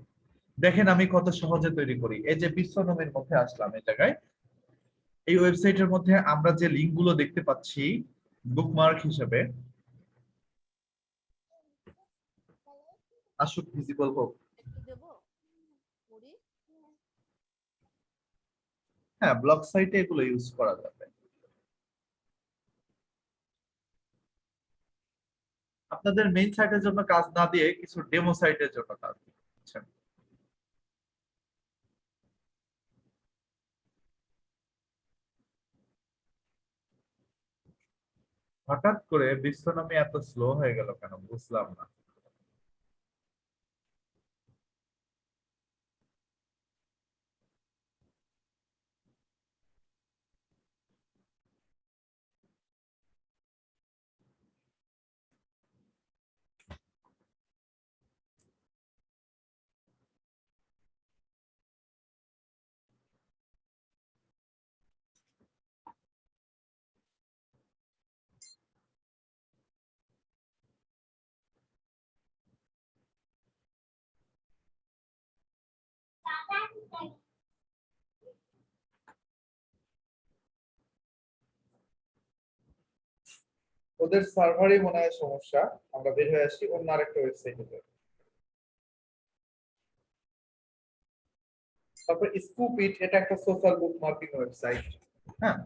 দেখেন আমি কত সহজে তৈরি করি। এই যে বিশ্বনমের মধ্যে আসলাম, এই জায়গায় এই ওয়েবসাইটের মধ্যে আমরা যে লিংক গুলো দেখতে পাচ্ছি বুকমার্ক হিসেবে, আসুক ভিজিবল হোক। হ্যাঁ, ব্লগ সাইটে এগুলো ইউজ করা যাবে। আপনাদের মেইন সাইটের জন্য কাজ না দিয়ে কিছু ডেমো সাইটের জন্য কাজ দিচ্ছেন। হঠাৎ করে বিশ্বনামী এত স্লো হয়ে গেল কেন, বুঝলাম না। ওদের সার্ভারই মনে হয় সমস্যা, আমরা বের হয়ে আসি অন্য আরেকটা ওয়েবসাইটে। তারপর স্কুপিট, এটা একটা সোশ্যাল বুকমার্কিং ওয়েবসাইট। হ্যাঁ,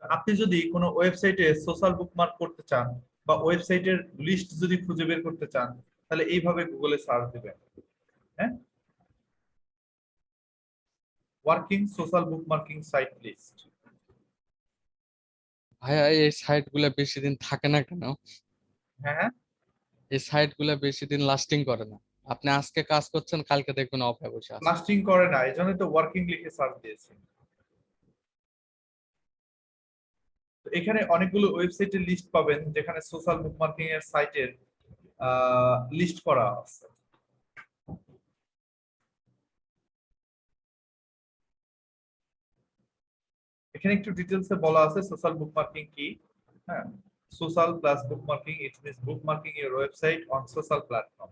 আপনি যদি কোনো ওয়েবসাইটে সোশ্যাল বুকমার্ক করতে চান বা ওয়েবসাইটের লিস্ট যদি খুঁজে বের করতে চান, তাহলে এইভাবে গুগলে সার্চ দিবেন। হ্যাঁ, working social bookmarking site list. ভাইয়া এই সাইট গুলা বেশি দিন থাকে না কেন? হ্যাঁ, এই সাইট গুলা বেশি দিন লাস্টিং করে না। আপনি আজকে কাজ করছেন, কালকে দেখবেন অফ হয়ে বসে আছে। লাস্টিং করে না, এই জন্যই তো ওয়ার্কিং লিখে সার্চ দিয়েছি। তো এখানে অনেকগুলো ওয়েবসাইটের লিস্ট পাবেন, যেখানে সোশ্যাল বুকমার্কিং এর সাইটের লিস্ট করা আছে। এখানে একটু ডিটেলসে বলা আছে সোশ্যাল বুকমার্কিং কি। হ্যাঁ, social plus bookmarking, it means bookmarking your website on social platform,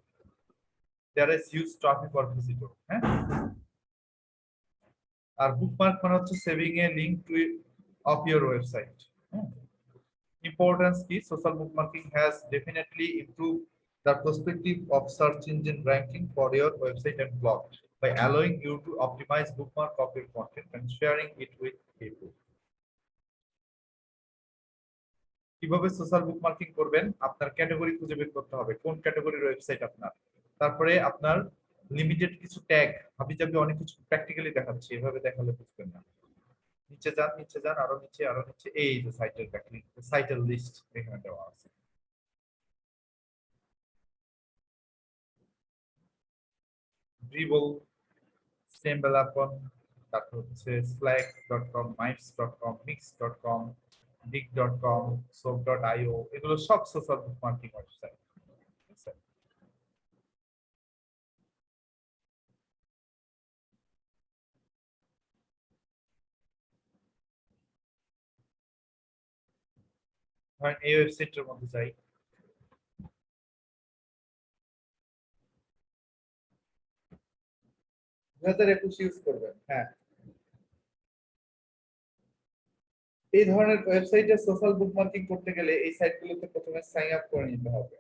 there is huge traffic or visitor। হ্যাঁ, আর বুকমার্ক মানে হচ্ছে saving a link to of your website. Importance key, social bookmarking has definitely improved the perspective of search engine ranking for your website and blog by allowing you to optimize bookmark of your content and sharing it with people. কিভাবে social bookmarking করবেন? আপনার category খুঁজে বের করতে হবে, কোন ক্যাটাগরির website আপনার। তারপরে আপনার লিমিটেড কিছু ট্যাগ, হাবিজাবি অনেক কিছু প্র্যাকটিক্যালি দেখাচ্ছি, এভাবে দেখালে বুঝবেন না। নিচে যান, নিচে যান, আরো নিচে, আরো নিচে, এই যে সাইটের ব্যাকলিংক, সাইটের লিস্ট এখানে দেওয়া আছে। ড্রিবল, স্টেমবেলাপন, তারপর হচ্ছে slack.com, mites.com, mix.com, dig.com, soap.io, এগুলো সব সোশ্যাল বুকমার্কিং ওয়েবসাইট। ধরেন এই ওয়েবসাইটের মধ্যে যাই, ইউজ করবেন। হ্যাঁ, এই ধরনের ওয়েবসাইটে সোশ্যাল বুকমার্কিং করতে গেলে এই সাইটগুলোতে প্রথমে সাইন আপ করে নিতে হবে।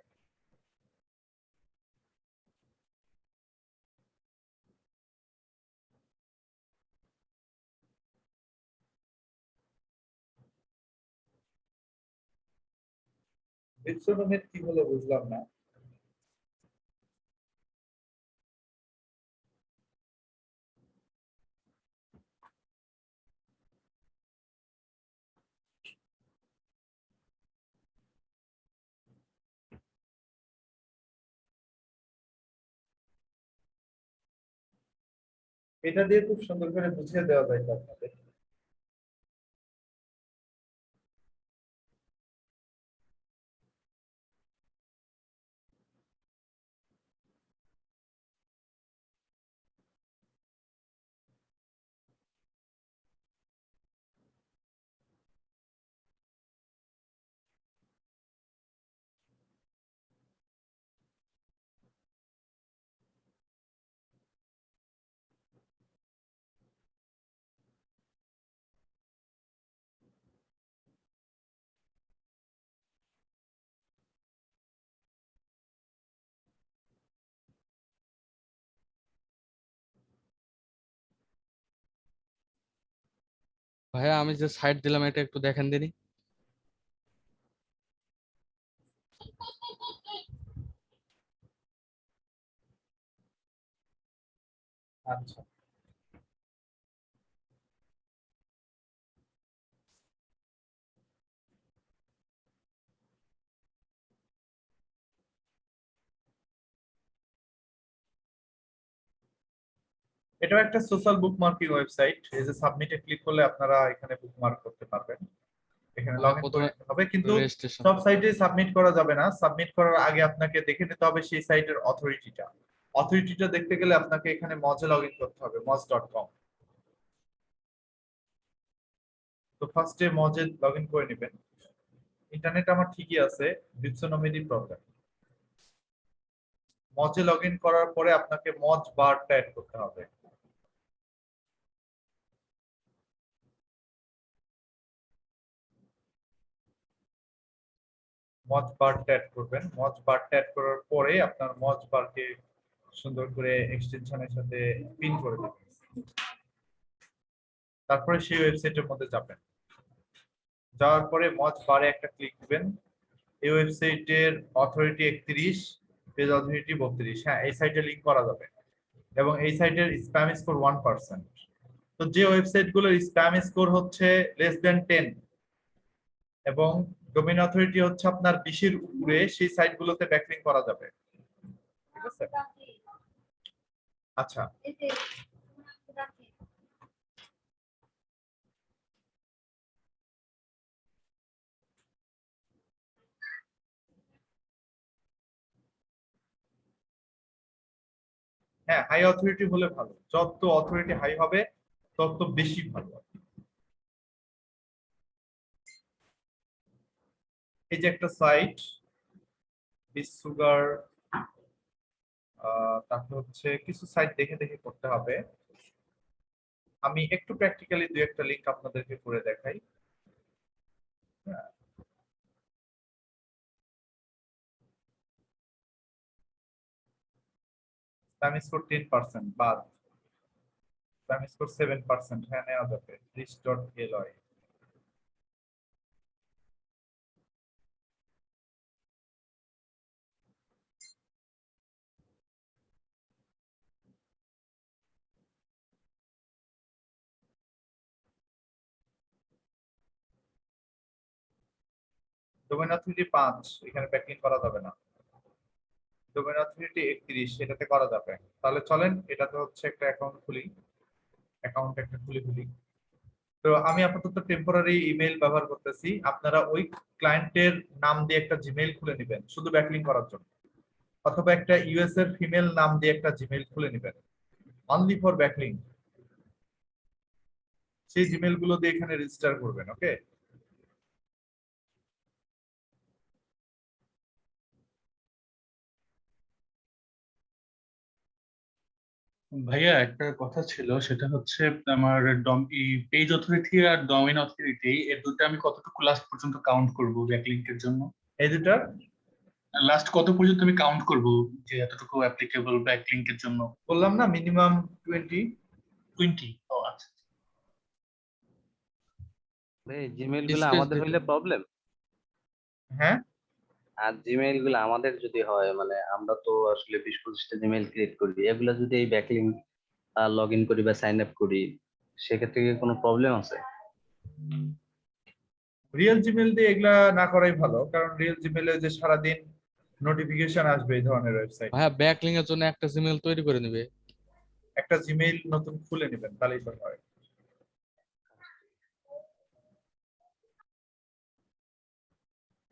বিটসোনোমেট কি হলো বুঝলাম না। এটা দিয়ে খুব সুন্দর করে বুঝিয়ে দেওয়া যায় আপনাদের। ভাইয়া আমি যে সাইট দিলাম এটা একটু দেখেন দিনই। আচ্ছা, এটাও একটা সোশ্যাল বুকমার্কিং ওয়েবসাইট। এই যে সাবমিটে ক্লিক করলে আপনারা এখানে বুকমার্ক করতে পারবেন। এখানে লগ ইন করে প্রথমে নিতে হবে, কিন্তু রেজিস্ট্রেশন। সব সাইটে সাবমিট করা যাবে না। সাবমিট করার আগে আপনাকে দেখে নিতে হবে সেই সাইটের অথরিটিটা। অথরিটিটা দেখতে গেলে আপনাকে এখানে মজে লগ ইন করতে হবে, moj.com। তো ফার্স্টে মজে লগ ইন করে নেবেন। ইন্টারনেট আমার ঠিকই আছে, বিটসোনোমেরই প্রবলেম। মজে লগ ইন করার পরে আপনাকে মজ বারটা অ্যাড করতে হবে। মজ বারটা অ্যাড করবেন। মজ বারটা অ্যাড করার পরে আপনার মজ বারকে সুন্দর করে এক্সটেনশনের সাথে পিন করে দেবেন। তারপরে সেই ওয়েবসাইটের মধ্যে যাবেন। যাওয়ার পরে মজ বারে একটা ক্লিক দিবেন। এই ওয়েবসাইটের অথরিটি 31, পেজ অথরিটি 32। হ্যাঁ, এই সাইটে লিংক করা যাবে এবং এই সাইটের স্প্যাম স্কোর 1%। তো যে ওয়েবসাইট গুলোর স্প্যাম স্কোর হচ্ছে <10 এবং ডোমেইন অথরিটি হচ্ছে আপনার 20-এর উপরে, সেই সাইটগুলোতে ব্যাকলিংক করা যাবে। ঠিক আছে? আচ্ছা, হ্যাঁ, হাই অথরিটি হলে ভালো। যত অথরিটি হাই হবে তত বেশি ভালো। এই যে একটা সাইট সুগার, তারপর হচ্ছে কিছু সাইট দেখে দেখে করতে হবে। আমি একটু প্র্যাকটিক্যালি দুই একটা লিংক আপনাদেরকে করে দেখাই। হ্যাঁ, স্প্যাম স্কোর 10% বাদ, স্প্যাম স্কোর 7%, হ্যাঁ নেওয়া যাবে। rich.ly ডোমেইন অথরিটি 5, এখানে ব্যাকলিংক করা যাবে না। ডোমেইন অথরিটি 31, এটাতে করা যাবে। তাহলে চলেন এটাতে হচ্ছে একটা অ্যাকাউন্ট খুলি, অ্যাকাউন্ট একটা খুলি। তো আমি আপাতত টেম্পোরারি ইমেল ব্যবহার করতেছি, আপনারা ওই ক্লায়েন্টের নাম দিয়ে একটা জিমেইল খুলে নেবেন শুধু ব্যাকলিংক করার জন্য, অথবা একটা ইউএস এর ফিমেল নাম দিয়ে একটা জিমেইল খুলে নেবেন অনলি ফর ব্যাকলিংক। সেই জিমেইল গুলো দিয়ে এখানে রেজিস্টার করবেন। ওকে, ভাইয়া একটা কথা ছিল, সেটা হচ্ছে আমার পেজ অথরিটি আর ডোমেইন অথরিটি এর দুটো আমি কতটুকু লাস্ট পর্যন্ত কাউন্ট করব ব্যাকলিংকের জন্য? এই দুটার লাস্ট কত পর্যন্ত আমি কাউন্ট করব যে এতটুকু অ্যাপ্লিকেবল ব্যাকলিংকের জন্য? বললাম না মিনিমাম 20। 20? ও আচ্ছা। জিমেইল গুলো স্পেস আমাদের দিতে হইলে প্রবলেম। হ্যাঁ, আর জিমেইল গুলো আমাদের যদি হয়, মানে আমরা তো আসলে 20-25টা জিমেইল ক্রিয়েট করি, এগুলো যদি এই ব্যাকলিং লগ ইন করি বা সাইন আপ করি, সেক্ষেত্রে কি কোনো প্রবলেম আছে? রিয়েল জিমেল দিয়ে এগুলা না করাই ভালো, কারণ রিয়েল জিমেলে যে সারাদিন নোটিফিকেশন আসবে এই ধরনের ওয়েবসাইট। ভাইয়া ব্যাকলিং এর জন্য একটা জিমেল তৈরি করে নেবে। একটা জিমেইল নতুন খুলে নেবেন, তাহলেই তো হয়।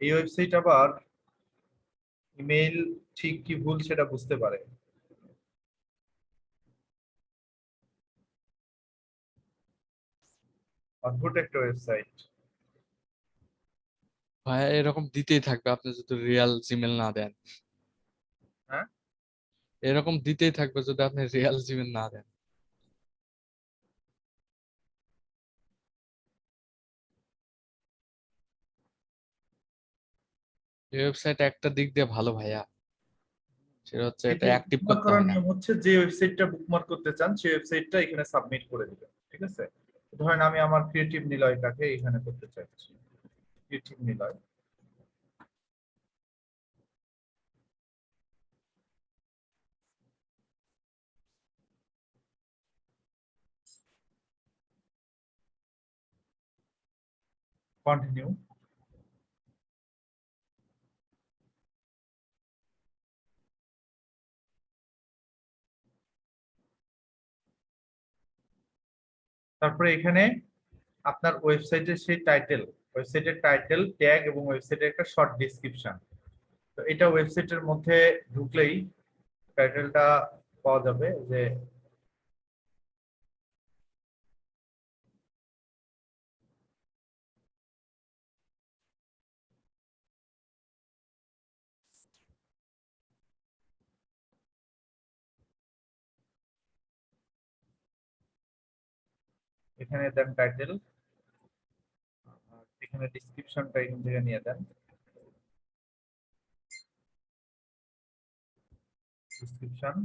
এই ওয়েবসাইট আবার ইমেইল ঠিক কি ভুল সেটা বুঝতে পারে। অদ্ভুত একটা ওয়েবসাইট। ভাইয়া এরকম দিতেই থাকবে আপনি যদি রিয়েল জিমেল না দেন। হ্যাঁ, এরকম দিতেই থাকবে যদি আপনি রিয়েল জিমেল না দেন। এই ওয়েবসাইট একটা দিক দিয়ে ভালো ভাইয়া, সেটা হচ্ছে এটা এটি অ্যাক্টিভ বুকমার্ক করতে করার হয় না। নিয়ম হচ্ছে যে ওয়েবসাইটটা বুকমার্ক করতে চান সেই ওয়েবসাইটটা এখানে সাবমিট করে দিবেন। ঠিক আছে, ধরেন আমি আমার ক্রিয়েটিভ নিলয়টাকে এখানে করতে চাইছি। Creative Niloy, continue. তারপরে এখানে আপনার ওয়েবসাইটের সেই টাইটেল, ওয়েবসাইটের টাইটেল, ট্যাগ এবং ওয়েবসাইটের একটা শর্ট ডেসক্রিপশন। তো এটা ওয়েবসাইটের মধ্যে ঢুকলেই টাইটেলটা পাওয়া যাবে যে এখানে দেন টাইটেল, এখানে ডেসক্রিপশনটা এখান থেকে নিয়ে দেন। ডেসক্রিপশন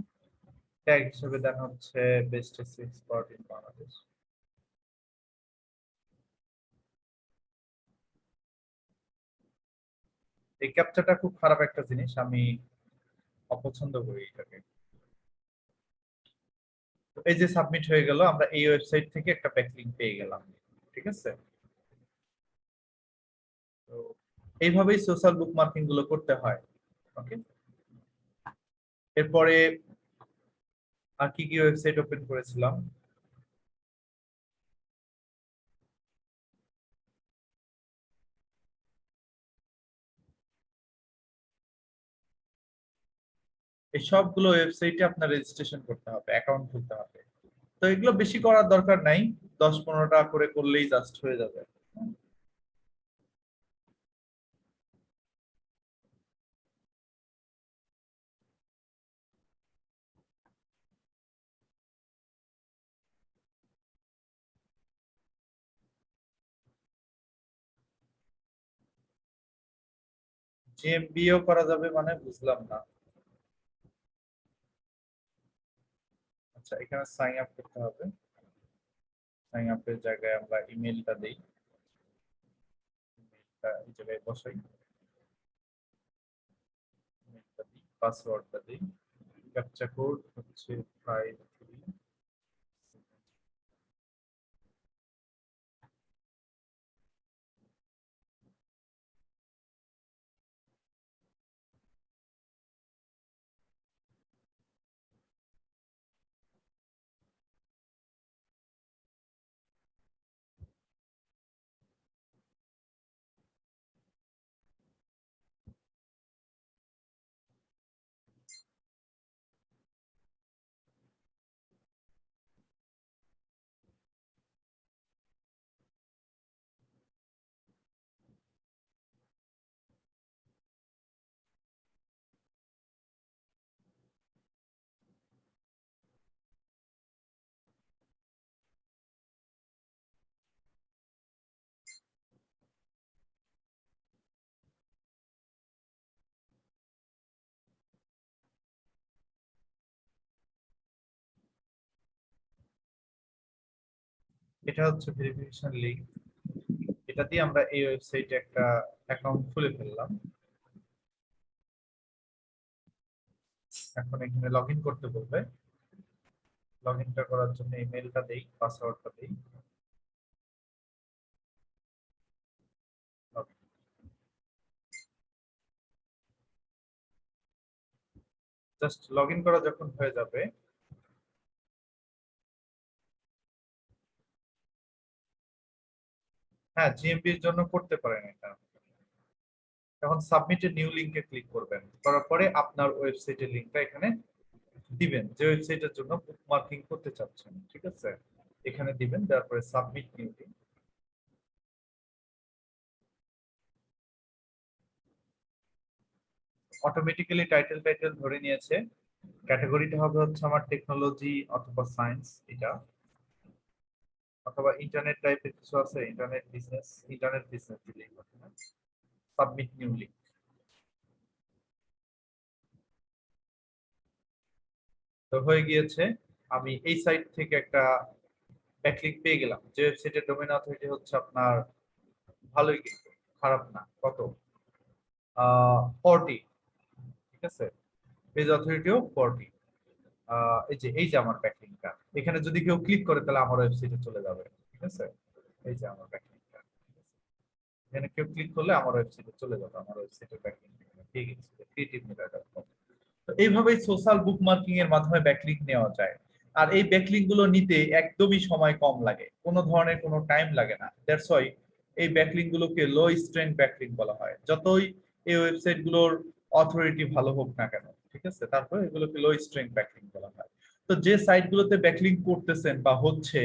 ট্যাগ হিসেবে দেন হচ্ছে best SEO expert in Bangladesh. এই ক্যাপচাটা খুব খারাপ একটা জিনিস, আমি অপছন্দ করি এটাকে। তো এই যে সাবমিট হয়ে গেল, আমরা এই ওয়েবসাইট থেকে একটা ব্যাকলিংক পেয়ে গেলাম। ঠিক আছে, তো এইভাবেই সোশ্যাল বুকমার্কিং গুলো করতে হয়। ওকে, এরপরে আর কি কি ওয়েবসাইট ওপেন করেছিলাম? এই সবগুলো ওয়েবসাইটে আপনার রেজিস্ট্রেশন করতে হবে, অ্যাকাউন্ট খুলতে হবে। তো এগুলো বেশি করার দরকার নাই, 10-15টা করে করলেই জাস্ট হয়ে যাবে। জিএমবিও করা যাবে মানে বুঝলাম না। আচ্ছা, এখানে সাইন আপ করতে হবে। সাইন আপের জায়গায় আমরা ইমেলটা দেই, ইমেলটা এই জায়গায় বসাই, ইমেলটা দিই, পাসওয়ার্ডটা দিই, ক্যাপচা কোড হচ্ছে 53। এটা হচ্ছে ভেরিফিকেশন লিংক। এটা দিয়ে আমরা এই ওয়েবসাইটে একটা অ্যাকাউন্ট খুলে ফেললাম। এখন এখানে লগ ইন করতে বলবে। লগ ইনটা করার জন্য ইমেলটা দেই, পাসওয়ার্ডটা দেই। জাস্ট লগ ইন করা যখন হয়ে যাবে, হ্যাঁ জিএমবি এর জন্য করতে পারেন এটা। এখন সাবমিট এ নিউ লিংকে ক্লিক করবেন, করার পরে আপনার ওয়েবসাইটের লিংকটা এখানে দিবেন, যে ওয়েবসাইটের জন্য বুকমার্কিং করতে চাচ্ছেন, ঠিক আছে? এখানে দিবেন, তারপরে submit new link. Automatically title ধরে নিয়েছে। ক্যাটাগরিটা হবে হচ্ছে আমার টেকনোলজি অথবা সায়েন্স, এটা অথবা ইন্টারনেট টাইপের কিছু আছে, ইন্টারনেট বিজনেস দিলেই হবে। Submit new link. তো হয়ে গিয়েছে। আমি এই সাইট থেকে একটা ব্যাকলিংক পেয়ে গেলাম, যে ওয়েবসাইটের ডোমেইন অথরিটি হচ্ছে আপনার ভালোই, কিন্তু খারাপ না। কত? 40, ঠিক আছে? পেজ অথরিটিও 40। এই যে আমার ব্যাকলিংকটা, এখানে যদি কেউ ক্লিক করে তাহলে আমার ওয়েবসাইটে চলে যাবে, ঠিক আছে? এই যে আমার ব্যাকলিংকটা, এখানে কেউ ক্লিক করলে আমার ওয়েবসাইটে চলে যাবে, আমার ওয়েবসাইটের ব্যাকলিংক ঠিক আছে, creativemedia.com। তো এইভাবেই সোশ্যাল বুকমার্কিং এর মাধ্যমে ব্যাকলিংক নেওয়া যায়। আর এই ব্যাকলিংক গুলো নিতে একদমই সময় কম লাগে, কোনো ধরনের কোনো টাইম লাগে না। দ্যাটস ওয়াই এই ব্যাকলিংক গুলোকে লো স্ট্রেংথ ব্যাকলিংক বলা হয়। যতই এই ওয়েবসাইট গুলোর অথরিটি ভালো হোক না কেন, ঠিক আছে, তারপরে এগুলোকে লো স্ট্রেংথ ব্যাকলিংক বলা হয়। তো যে সাইট গুলোতে ব্যাকলিংক করতেছেন বা হচ্ছে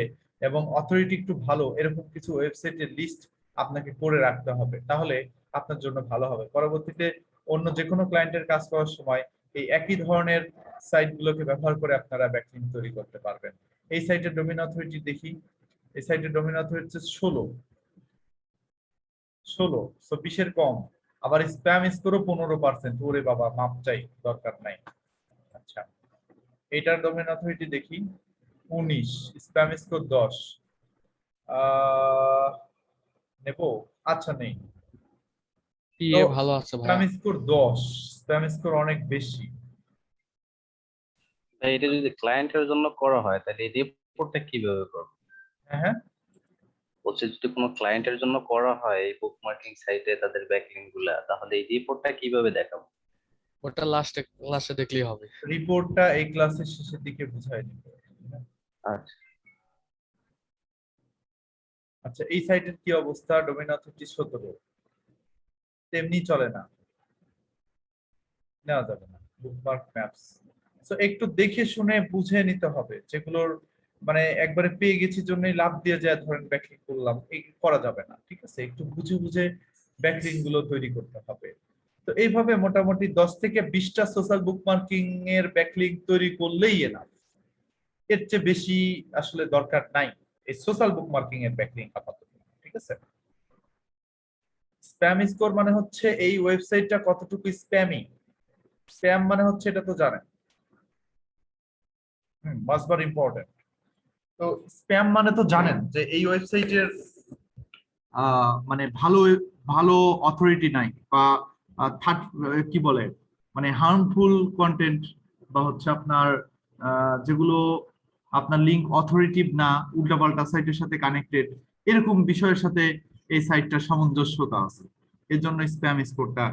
এবং অথরিটি একটু ভালো, এরকম কিছু ওয়েবসাইটের লিস্ট আপনাকে করে রাখতে হবে, তাহলে আপনার জন্য ভালো হবে। পরবর্তীতে অন্য যে কোনো ক্লায়েন্টের কাজ করার সময় এই একই ধরনের সাইট গুলোকে ব্যবহার করে আপনারা ব্যাকলিংক তৈরি করতে পারবেন। এই সাইটের ডোমেইন অথরিটি দেখি, এই সাইটের ডোমেইন অথরিটি হচ্ছে 16, 20-এর কম। আবার স্প্যাম স্কোরও 15%। ওরে বাবা, মাপ চাই, দরকার নাই। আচ্ছা, এটার ডোমেইন অথরিটি দেখি 19, স্প্যাম স্কোর 10। নেব? আচ্ছা, নেই। তো পিএ ভালো আছে স্প্যাম ভাইয়া। স্কোর 10, স্প্যাম স্কোর অনেক বেশি। তাই এটা যদি ক্লায়েন্টের জন্য করা হয় তাহলে এই রিপোর্টটা কিভাবে করবো? হ্যাঁ হ্যাঁ, বলছে যদি কোনো ক্লায়েন্টের জন্য করা হয় এই বুকমার্কিং সাইটে তাদের ব্যাকলিংক গুলা, তাহলে এই রিপোর্টটা কিভাবে দেখাবো? ওটা ক্লাসে দেখলেই হবে। রিপোর্টটা এই ক্লাসের শেষের দিকে বুঝাই দিব। আচ্ছা, আচ্ছা, এই সাইটের কি অবস্থা? ডোমেইন অথরিটি 17, তেমনি চলে না, নেওয়া যাবে না। বুকমার্ক ম্যাপস, সো একটু দেখে শুনে বুঝে নিতে হবে, যেগুলোর মানে একবারে পেয়ে গেছি জন্যই লাভ দিয়ে যায় ধরেন ব্যাকলিংক করলাম, এই করা যাবে না, ঠিক আছে? একটু বুঝে বুঝে ব্যাকলিংক গুলো তৈরি করতে হবে। তো এইভাবে মোটামুটি 10 থেকে 20টা সোশ্যাল বুকমার্কিং এর ব্যাকলিংক তৈরি করলেই এনাফ। এর চেয়ে বেশি আসলে দরকার নাই এই সোশ্যাল বুকমার্কিং এর ব্যাকলিংক আপাতত, ঠিক আছে? স্প্যাম স্কোর মানে হচ্ছে এই ওয়েবসাইটটা কতটুকু স্প্যামি। স্প্যাম মানে হচ্ছে এটা তো জানেন, মাস্ট বি ইম্পর্টেন্ট। তো স্প্যাম মানে তো জানেন যে এই ওয়েবসাইটের মানে ভালো ভালো অথরিটি নাই, বা কি বলে মানে হার্মফুল কন্টেন্ট, বা হচ্ছে আপনার যেগুলো আপনার লিংক অথরিটিভ না, উল্টাপাল্টা সাইটের সাথে কানেক্টেড, এরকম বিষয়ের সাথে এই সাইটটার সামঞ্জস্যতা আছে। এর জন্য স্প্যাম স্কোরটা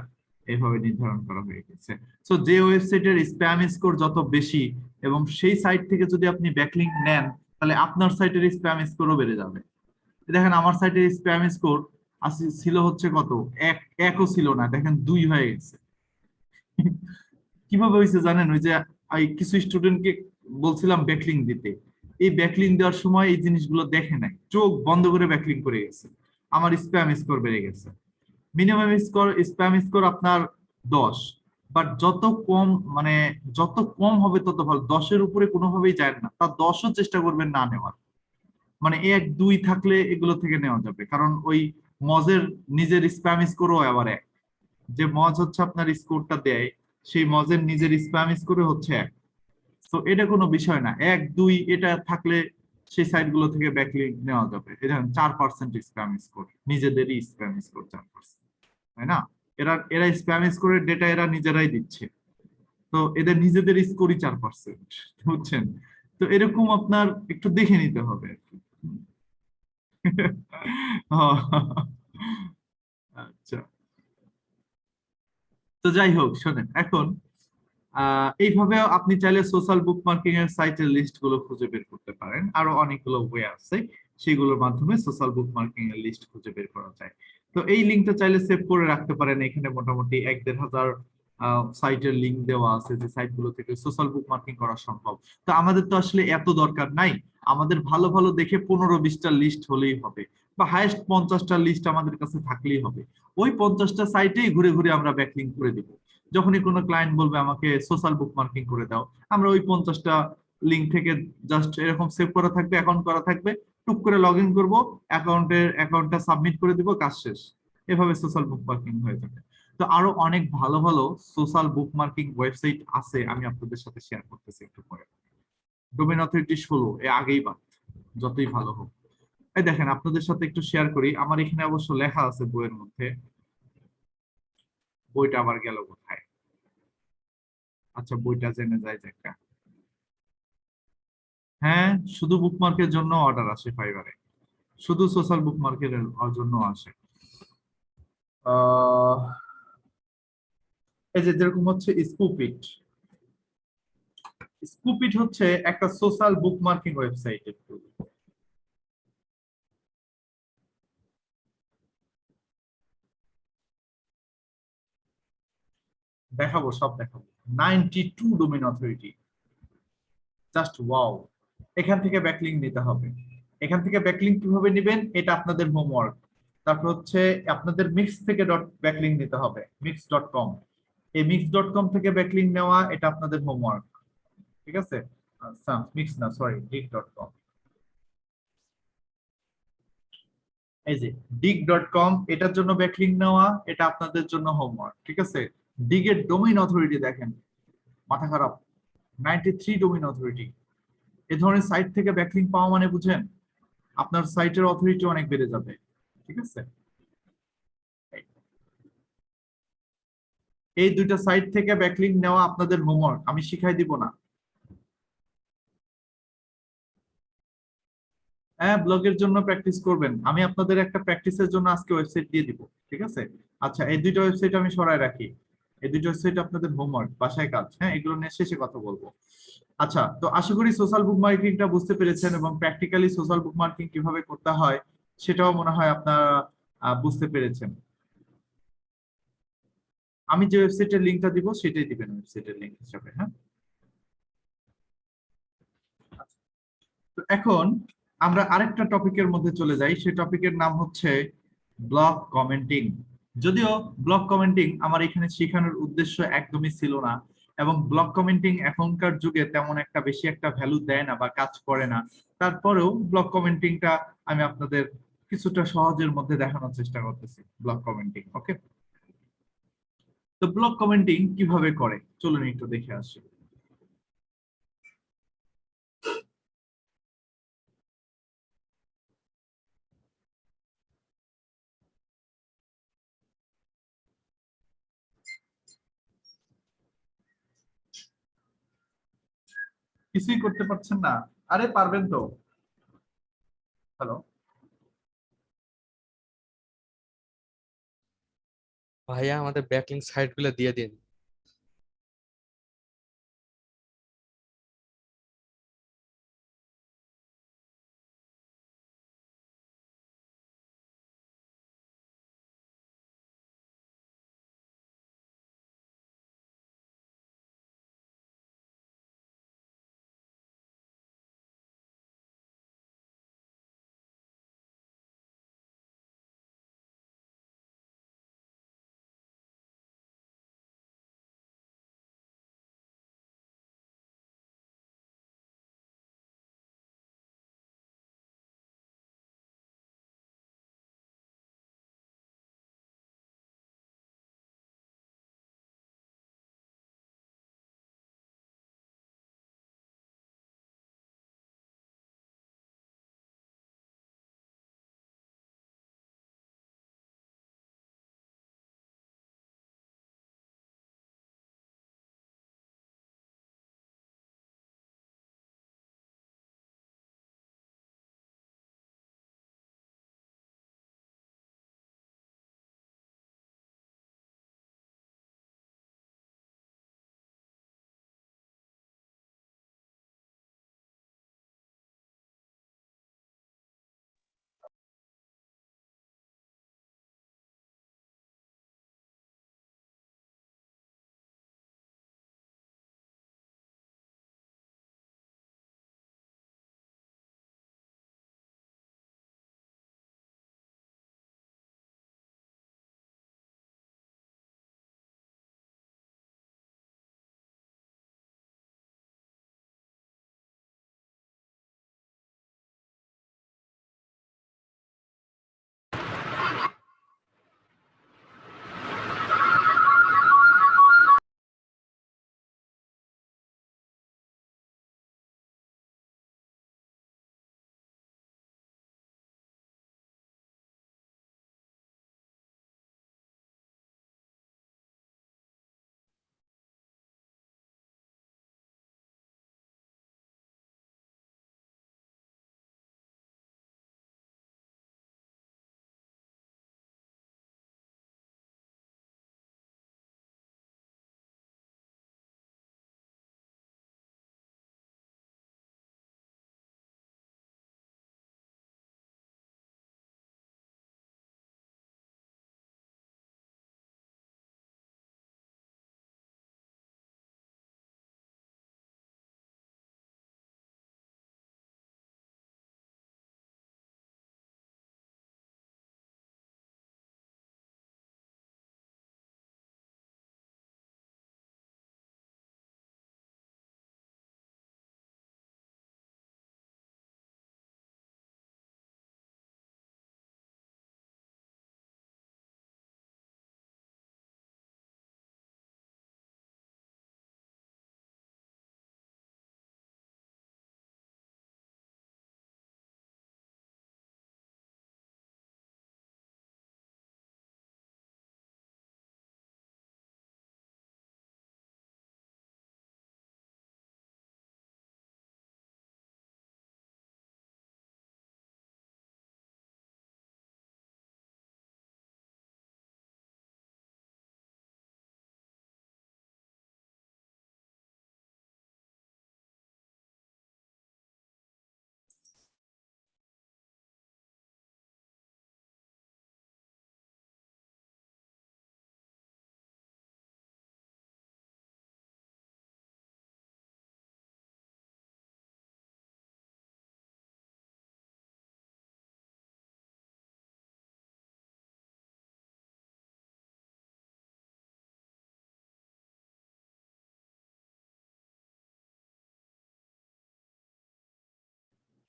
এইভাবে নির্ধারণ করা হয়ে গেছে। সো যে ওয়েবসাইটের স্প্যাম স্কোর যত বেশি এবং সেই সাইট থেকে যদি আপনি ব্যাকলিংক নেন, তাহলে আপনার সাইটের স্প্যাম স্কোরও বেড়ে যাবে। দেখেন আমার সাইটের স্প্যাম স্কোর ছিল হচ্ছে কত, একও ছিল না, দেখেন 2 হয়ে গেছে। কিভাবে হয়েছে জানেন? ওই যে কিছু স্টুডেন্টকে বলছিলাম ব্যাকলিং দিতে, এই ব্যাকলিং দেওয়ার সময় এই জিনিসগুলো দেখে নাই, চোখ বন্ধ করে ব্যাকলিং করে গেছে, আমার স্প্যাম স্কোর বেড়ে গেছে। মিনিমাম স্প্যাম স্কোর আপনার 10, বাট যত কম মানে যত কম হবে তত ভালো। 10-এর উপরে কোনোভাবেই যায় না, তার 10ও চেষ্টা করবেন না নেওয়ার। মানে 1-2 থাকলে এগুলো থেকে নেওয়া যাবে, কারণ ওই মজের নিজের স্প্যাম স্কোরও আবার 1। যে মজ হচ্ছে আপনার স্কোরটা দেয়, সেই মজের নিজের স্প্যাম স্কোরে হচ্ছে 1। তো এটা কোনো বিষয় না, 1-2 এটা থাকলে সেই সাইট গুলো থেকে ব্যাকলিংক নেওয়া যাবে। এটা 4% স্প্যাম স্কোর, নিজেদেরই স্প্যাম স্কোর 4%, তাই না? এরা স্প্যাম স্কোরের ডেটা এরা নিজেরাই দিচ্ছে, তো এদের নিজেদের স্কোরই 4%, বুঝছেন? তো এরকম আপনার একটু দেখে নিতে হবে আর কি। আচ্ছা, তো যাই হোক, শোনেন এখন এইভাবে আপনি চাইলে সোশ্যাল বুকমার্কিং এর সাইটের লিস্ট গুলো খুঁজে বের করতে পারেন। আরো অনেকগুলো ওয়ে আছে, সেগুলোর মাধ্যমে সোশ্যাল বুকমার্কিং এর লিস্ট খুঁজে বের করা যায়। তো এই লিঙ্কটা চাইলে সেভ করে রাখতে পারেন। এখানে মোটামুটি 1-1.5 হাজার সাইটের লিঙ্ক দেওয়া আছে, যে সাইটগুলো থেকে সোশ্যাল বুকমার্কিং করা সম্ভব। তো আমাদের তো আসলে এত দরকার নাই, আমাদের ভালো ভালো দেখে 15-20টা লিস্ট হলেই হবে, বা হাইয়েস্ট 50টা লিস্ট আমাদের কাছে থাকলেই হবে। ওই 50টা সাইটেই ঘুরে ঘুরে আমরা ব্যাকলিংক করে দিব। যখনই কোনো ক্লায়েন্ট বলবে আমাকে সোশ্যাল বুকমার্কিং করে দাও, আমরা ওই 50টা লিঙ্ক থেকে জাস্ট এরকম সেভ করা থাকবে, অ্যাকাউন্ট করা থাকবে, টুক করে লগ ইন করবো, অ্যাকাউন্টটা সাবমিট করে দিব, কাজ শেষ। এভাবে সোশ্যাল বুকমার্কিং হয়ে যাবে। তো আরো অনেক ভালো ভালো সোশ্যাল বুকমার্কিং ওয়েবসাইট আছে, আমি আপনাদের সাথে শেয়ার করতেছি একটু পরে। ডোমেইন অথরিটি 16 আগেই বাদ, যতই ভালো হোক। এই দেখেন আপনাদের সাথে একটু শেয়ার করি, আমার এখানে অবশ্য লেখা আছে বইয়ের মধ্যে, বইটা আবার গেল কোথায়? আচ্ছা, বইটা জেনে যায় একটা। হ্যাঁ, শুধু বুকমার্কের জন্য অর্ডার আসে ফাইবারে, শুধু সোশ্যাল বুকমার্কের জন্য আসে। এই যে যেরকম হচ্ছে স্কুপিট। স্কুপিট হচ্ছে একটা সোশ্যাল বুকমার্কিং ওয়েবসাইট। একটু দেখাবো, সব দেখাবো। 92 ডোমেইন অথরিটি, জাস্ট ওয়াও। এখান থেকে ব্যাকলিংক নিতে হবে। এখান থেকে ব্যাকলিংক কিভাবে নেবেন, এটা আপনাদের হোমওয়ার্ক। তারপর হচ্ছে আপনাদের মিক্স থেকে ব্যাকলিংক নিতে হবে, mix.com। এই mix.com থেকে ব্যাকলিংক নেওয়া, এটা আপনাদের হোমওয়ার্ক, ঠিক আছে? আচ্ছা, মিক্স না, সরি, dig.com। এই যে dig.com, এটার জন্য ব্যাকলিংক নেওয়া, এটা আপনাদের জন্য হোমওয়ার্ক, ঠিক আছে? dig এর ডোমেইন অথরিটি দেখেন, মাথা খারাপ, 93 ডোমেইন অথরিটি। এই ধরনের সাইট থেকে ব্যাকলিংক পাওয়া মানে বুঝেন আপনার সাইটের অথরিটি অনেক বেড়ে যাবে, ঠিক আছে? এই দুইটা সাইট থেকে ব্যাকলিংক নেওয়া আপনাদের হোমওয়ার্ক, আমি শিখাই দিব না। হ্যাঁ, ব্লগের জন্য প্র্যাকটিস করবেন, আমি আপনাদের একটা প্র্যাকটিসের জন্য আজকে ওয়েবসাইট দিয়ে দিব, ঠিক আছে? আচ্ছা, এই দুইটা ওয়েবসাইট আমি সরায় রাখি, এই দুইটা ওয়েবসাইট আপনাদের হোমওয়ার্ক, বাসায় কাজ। হ্যাঁ, এগুলো নিয়ে শেষে কথা বলবো। আচ্ছা, তো আশা করি সোশ্যাল বুকমার্কিংটা বুঝতে পেরেছেন, এবং প্র্যাকটিক্যালি সোশ্যাল বুকমার্কিং কিভাবে করতে হয় সেটাও মনে হয় আপনারা বুঝতে পেরেছেন। আমি যে ওয়েবসাইটের লিংকটা দিব সেটাই দিবেন ওয়েবসাইটের লিংক হিসাবে। হ্যাঁ, তো এখন আমরা আরেকটা টপিকের মধ্যে চলে যাই, সেই টপিকের নাম হচ্ছে ব্লগ কমেন্টিং। যদিও ব্লগ কমেন্টিং আমার এখানে শেখানোর উদ্দেশ্য একদমই ছিল না, এবং ব্লগ কমেন্টিং এখনকার যুগে তেমন একটা বেশি একটা ভ্যালু দেয় না বা কাজ করে না, তারপরেও ব্লগ কমেন্টিংটা আমি আপনাদের কিছুটা সহজের মধ্যে দেখানোর চেষ্টা করতেছি ব্লক কমেন্টিং। ওকে, তো ব্লক কমেন্টিং কিভাবে করে চলুন একটু দেখে আসি। কিছুই করতে পারছেন না? আরে পারবেন তো। হ্যালো, ভাইয়া আমাদের ব্যাকলিং সাইট গুলো দিয়ে দিন।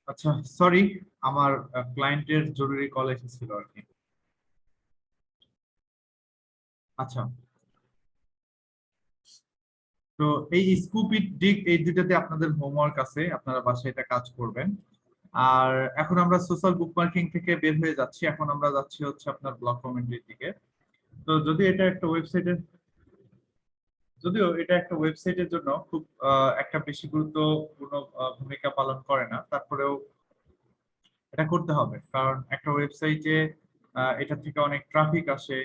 আচ্ছা, সরি, আমার ক্লায়েন্টের জরুরি কল এসেছিল আর কি। আচ্ছা, তো এই স্কুপিড ডিক এই দুটাতে আপনাদের হোমওয়ার্ক আছে, আপনারা বাসায় এটা কাজ করবেন। আর এখন আমরা সোশ্যাল বুকমার্কিং থেকে বের হয়ে যাচ্ছি, এখন আমরা যাচ্ছি হচ্ছে আপনার ব্লগ কমেন্টের দিকে। তো যদিও এটা একটা ওয়েবসাইটের জন্য খুব একটা বেশি গুরুত্বপূর্ণ ভূমিকা পালন করে না, তারপরেও এটা করতে হবে, কারণ একটা ওয়েবসাইটে এটা থেকে অনেক ট্রাফিক আসে,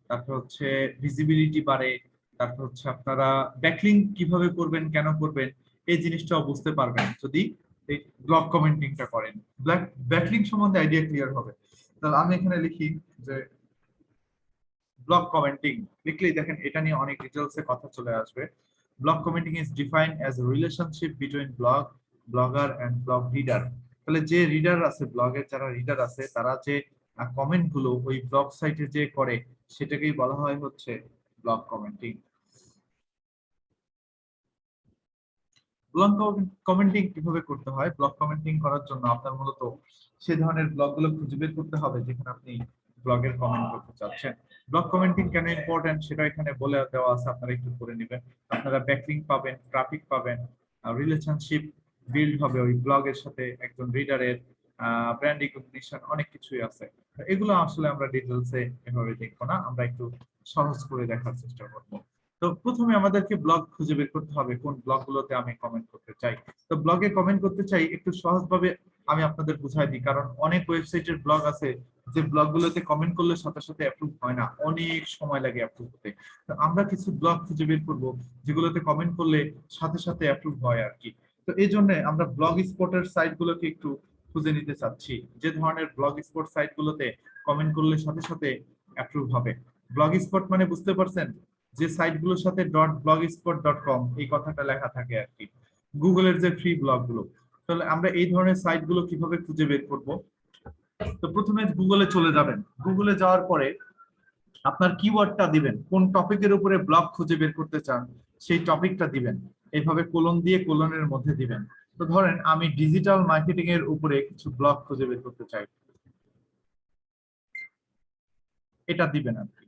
তারপর হচ্ছে ভিজিবিলিটি বাড়ে, তারপর হচ্ছে আপনারা ব্যাকলিং কিভাবে করবেন, কেন করবেন, এই জিনিসটাও বুঝতে পারবেন যদি এই ব্লগ কমেন্টিংটা করেন। ব্যাকলিং সম্বন্ধে আইডিয়া ক্লিয়ার হবে। তাহলে আমি এখানে লিখি যে ব্লগ কমেন্টিং, লিখলেই দেখেন এটা নিয়ে অনেক ডিটেলসে কথা চলে আসবে। Blog commenting is defined as a relationship between blogger and blog reader. তাহলে যে রিডার আছে, ব্লগের যারা রিডার আছে, তারা যে কমেন্ট গুলো ওই ব্লগ সাইটে যে করে, সেটাকেই বলা হয় হচ্ছে ব্লগ কমেন্টিং। ব্লগ কমেন্টিং কিভাবে করতে হয়? ব্লগ কমেন্টিং করার জন্য আপনার মূলত সে ধরনের ব্লগগুলো খুঁজে বের করতে হবে যেখানে আপনি ব্লগের কমেন্ট করতে চাচ্ছেন। ব্লগ কমেন্টিং কেন ইম্পর্টেন্ট সেটা এখানে বলে দেওয়া আছে, আপনারা একটু করে নেবেন। আপনারা ব্যাকলিং পাবেন, ট্রাফিক পাবেন, রিলেশনশিপ বিল্ড হবে ওই ব্লগের সাথে, একজন রিডারের ব্র্যান্ড রিকগনিশন, অনেক কিছুই আছে। এগুলো আসলে আমরা ডিটেলসে এভাবে দেখবো না, আমরা একটু সহজ করে দেখার চেষ্টা করবো। তো প্রথমে আমাদেরকে ব্লগ খুঁজে বের করতে হবে কোন ব্লগগুলোতে আমি কমেন্ট করতে চাই। তো ব্লগে কমেন্ট করতে চাই একটু সহজভাবে আমি আপনাদের বুঝাই দিই, কারণ অনেক ওয়েবসাইটের ব্লগ আছে যে ব্লগগুলোতে কমেন্ট করলে সাথে সাথে অ্যাপ্রুভ হয় না, অনেক সময় লাগে অ্যাপ্রুভ হতে। তো আমরা কিছু ব্লগ খুঁজে বের করব যেগুলোতে কমেন্ট করলে সাথে সাথে অ্যাপ্রুভ হয় আর কি। তো এই জন্য আমরা ব্লগ স্পটের সাইটগুলোকে একটু খুঁজে নিতে চাচ্ছি, যে ধরনের ব্লগ স্পট সাইটগুলোতে কমেন্ট করলে সাথে সাথে অ্যাপ্রুভ হবে। ব্লগ স্পট মানে বুঝতে পারছেন, যে সাইটগুলোর সাথে .blogspot.com এই কথাটা লেখা থাকে আর কি, গুগলের যে ফ্রি ব্লগ গুলো। তাহলে আমরা এই ধরনের সাইটগুলো কিভাবে খুঁজে বের করব? তো প্রথমে গুগলে চলে যাবেন, গুগলে যাওয়ার পরে আপনার কিওয়ার্ডটা দিবেন, কোন টপিকের উপরে ব্লগ খুঁজে বের করতে চান সেই টপিকটা দিবেন, এইভাবে কোলন দিয়ে কোলনের মধ্যে দিবেন। তো ধরেন আমি ডিজিটাল মার্কেটিং এর উপরে কিছু ব্লগ খুঁজে বের করতে চাই, এটা দিবেন আর কি।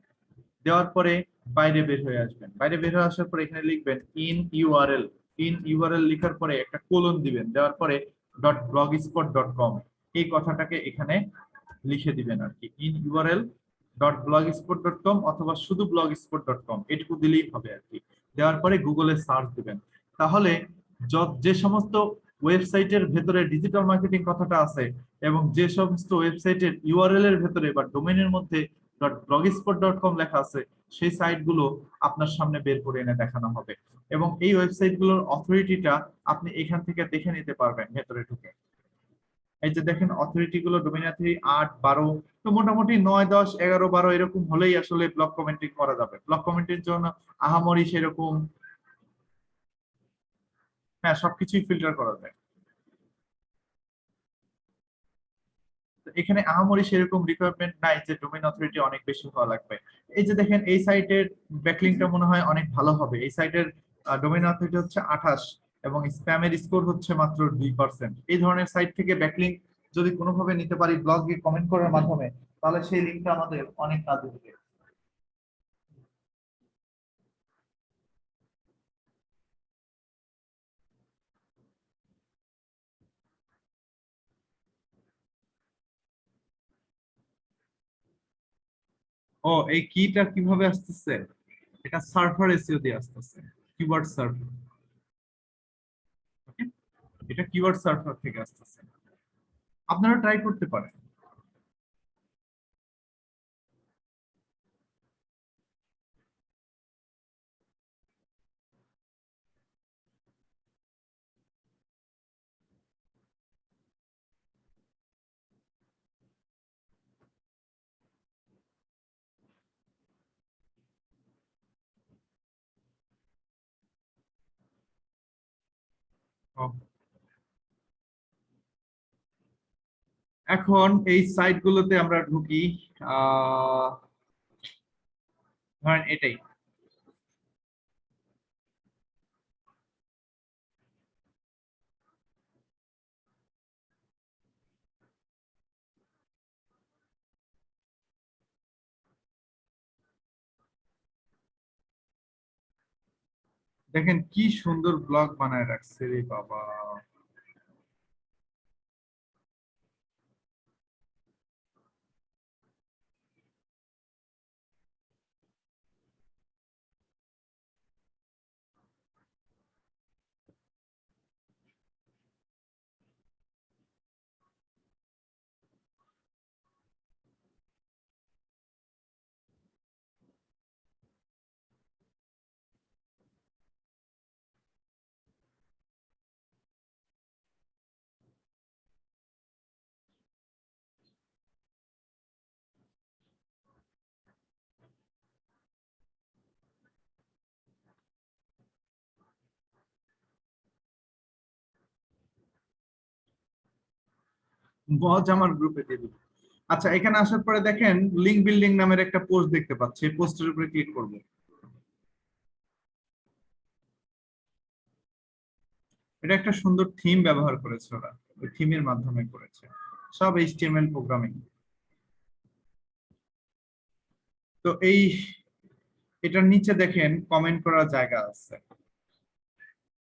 দেওয়ার পরে বাইরে বের হয়ে আসবেন, বাইরে বের হয়ে আসার পরে এখানে লিখবেন ইন ইউআরএল লিখার পরে একটা কোলন দিবেন, দেওয়ার পরে .blogspot.com এই কথাটাকে এখানে লিখে দিবেন আর কি, in_url.blogspot.com অথবা শুধু blogspot.com এটুকু দিলেই হবে আর কি। দেওয়ার পরে গুগলে সার্চ দিবেন, তাহলে যে সমস্ত ওয়েবসাইটের ভেতরে ডিজিটাল মার্কেটিং কথাটা আছে এবং যে সমস্ত ওয়েবসাইটের ইউআরএল এর ভেতরে বা ডোমেনের মধ্যে .blogspot.com লেখা আছে, সেই সাইটগুলো আপনার সামনে বের করে এনে দেখানো হবে এবং এই ওয়েবসাইটগুলোর অথরিটিটা আপনি এখান থেকে দেখে নিতে পারবেন ভেতরে ঢুকে। এই যে দেখেন অথরিটি গুলো ডোমেইন অথরিটি 8, 12, তো মোটামুটি 9, 10, 11, 12 এরকম হলেই আসলে ব্লগ কমেন্টিং করা যাবে। ব্লগ কমেন্টের জন্য আহামরি সেরকম, হ্যাঁ, সবকিছুই ফিল্টার করা যায়। এখানে আহামরি সেরকম রিকোয়ারমেন্ট নাই যে ডোমেইন অথরিটি অনেক বেশি হওয়া লাগবে। এই যে দেখেন এই সাইটের ব্যাকলিংটা মনে হয় অনেক ভালো হবে, এই সাইটের ডোমেইন অথরিটি হচ্ছে 28 এবং স্প্যামের স্কোর হচ্ছে মাত্র 2%। এই ধরনের সাইট থেকে ব্যাকলিং যদি কোনোভাবে নিতে পারি ব্লগে কমেন্ট করার মাধ্যমে, তাহলে সেই লিঙ্কটা আমাদের অনেক কাজে দিবে। ও, এই কিটা কিভাবে আসতেছে? এটা সার্ভার এসইও দিয়ে আসতেছে, কিওয়ার্ড সার্ভার। ওকে, এটা কিওয়ার্ড সার্ভার থেকে আসতেছে, আপনারা ট্রাই করতে পারেন। ও, এখন এই সাইট গুলোতে আমরা ঢুকি, ধরেন এটাই। দেখেন কি সুন্দর ব্লগ বানায় রাখছে রে বাবা। বজ আমার গ্রুপে দিয়ে দিবো। আচ্ছা, এখানে আসার পরে দেখেন লিঙ্ক বিল্ডিং নামের একটা পোস্ট দেখতে পাচ্ছি, এই পোস্টের উপরে ক্লিক করব। এটা একটা সুন্দর থিম ব্যবহার করেছে ওরা, ওই থিমের মাধ্যমে করেছে, সব এইচটিএমএল প্রোগ্রামিং। তো এটার নিচে দেখেন কমেন্ট করার জায়গা আছে।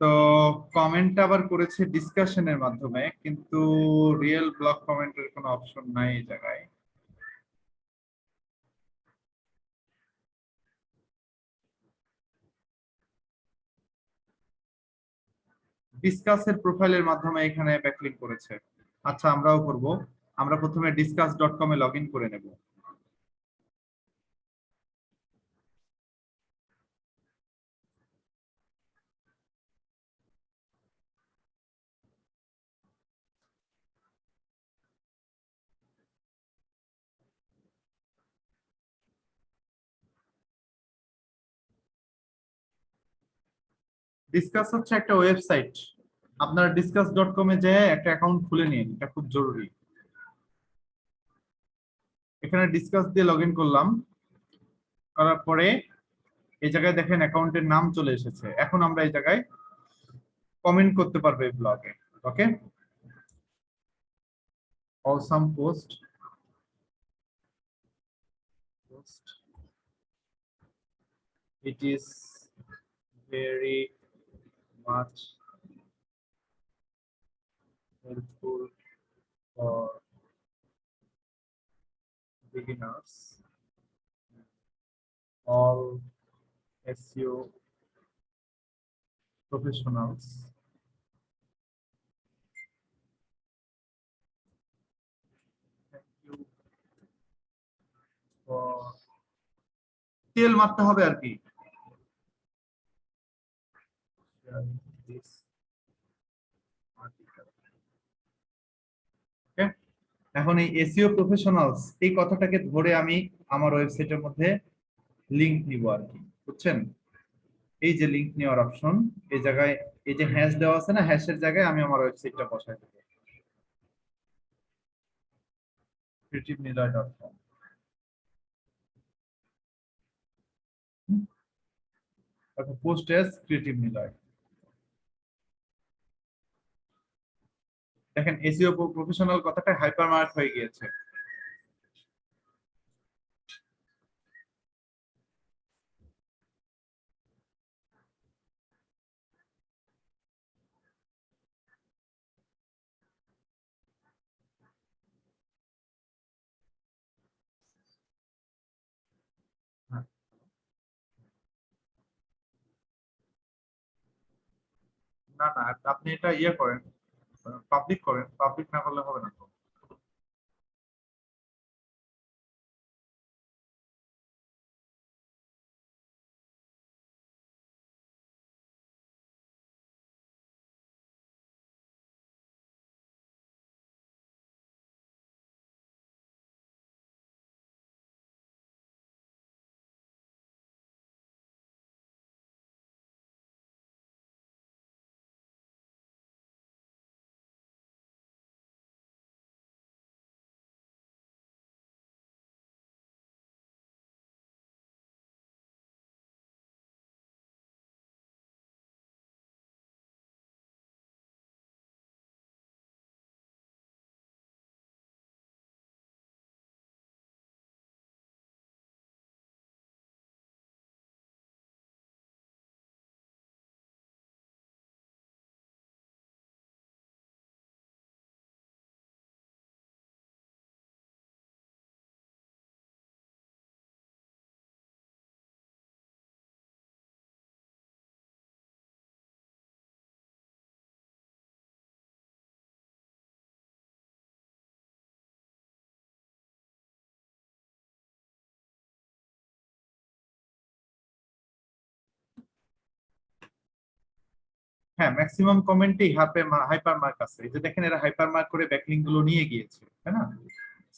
তো কমেন্ট আবার করেছে ডিসকাশনের মাধ্যমে, কিন্তু রিয়েল ব্লক কমেন্টের কোনো অপশন নাই এই জায়গায়। ডিসকাসের প্রোফাইলের মাধ্যমে এখানে ব্যাকলিক করেছে। আচ্ছা, আমরাও করব। আমরা প্রথমে discuss.com এ লগ ইন করে নেব। ডিসকাস হচ্ছে একটা ওয়েবসাইট। আপনারা discuss.com এ যেয়ে একটা অ্যাকাউন্ট খুলে নিন, এটা খুব জরুরি। এখানে ডিসকাস দিয়ে লগ ইন করলাম, করার পরে এই জায়গায় দেখেন অ্যাকাউন্টের নাম চলে এসেছে। এখন আমরা এই জায়গায় কমেন্ট করতে পারবো এই ব্লগে। ওকে, awesome post. It is very much helpful for beginners, all SEO professionals. Thank you for তেল মারতে হবে আর কি। Sharing this article. Okay? এখন এই এসইও প্রফেশনালস এই কথাটাকে ধরে আমি আমার ওয়েবসাইটের মধ্যে লিংক নিব আর কি, বুঝছেন? এই যে লিংক নেওয়ার অপশন, এই জায়গায় এই যে হ্যাশ দেওয়া আছে না, হ্যাশের জায়গায় আমি আমার ওয়েবসাইটটা বসাই দেব, creativeniloy.com। তারপর পোস্ট এস ক্রিয়েটিভ নিলয়। দেখেন এসইও প্রফেশনাল কথাটা হাইপারমার্ক হয়ে গিয়েছে। হ্যাঁ। না না, আপনি এটা ইয়ে করেন, পাবলিক করেন, পাবলিক না করলে হবে না তো। হ্যাঁ, ম্যাক্সিমাম কমেন্টেই হাইপার মার্ক আছে। এই যে দেখেন এরা হাইপার মার্ক করে ব্যাকলিংক গুলো নিয়ে গিয়েছে, তাই না?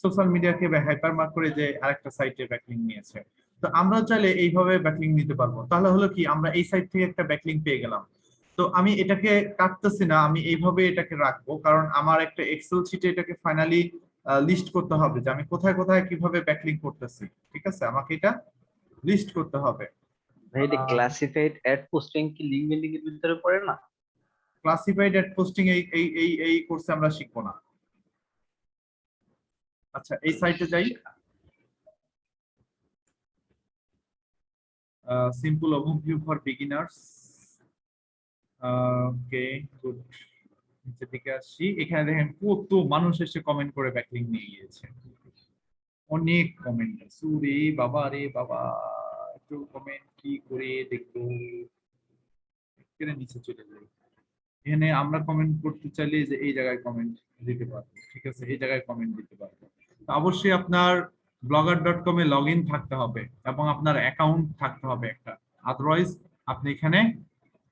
সোশ্যাল মিডিয়াকে হাইপার মার্ক করে যে আরেকটা সাইটে ব্যাকলিংক নিয়েছে। তো আমরা চাইলে এইভাবে ব্যাকলিংক নিতে পারবো। তাহলে হলো কি, আমরা এই সাইট থেকে একটা ব্যাকলিংক পেয়ে গেলাম। তো আমি এটাকে কাটতেছি না, আমি এইভাবে এটাকে রাখবো, কারণ আমার একটা এক্সেল শিটে এটাকে ফাইনালি লিস্ট করতে হবে যে আমি কোথায় কোথায় কিভাবে ব্যাকলিংক করতেছি। ঠিক আছে, আমাকে এটা লিস্ট করতে হবে। ভাই এটা ক্লাসিফাইড অ্যাড পোস্টিং কি লিংক বিল্ডিং এর ভিতরে পড়ে না? ক্লাসিফাইড অ্যাড পোস্টিং এই কোর্সে আমরা শিখবো না। আচ্ছা, এই সাইটে যাই। Simple overview for beginners. Okay, good. নিচের দিকে আসছি, এখানে দেখেন কত মানুষ এসে কমেন্ট করে ব্যাকলিংক নিয়ে গিয়েছে। অনেক কমেন্ট। সুরে বাবা রে বাবা, একটু কমেন্ট কি করে দেখবো, এখানে নিচে চলে যাই। এখানে আমরা কমেন্ট করতে চাইলে যে এই জায়গায় কমেন্ট দিতে পারবো। ঠিক আছে, এই জায়গায় কমেন্ট দিতে পারবো। তো অবশ্যই আপনার blogger.com এ লগ ইন থাকতে হবে এবং আপনার অ্যাকাউন্ট থাকতে হবে একটা, আদারওয়াইজ আপনি এখানে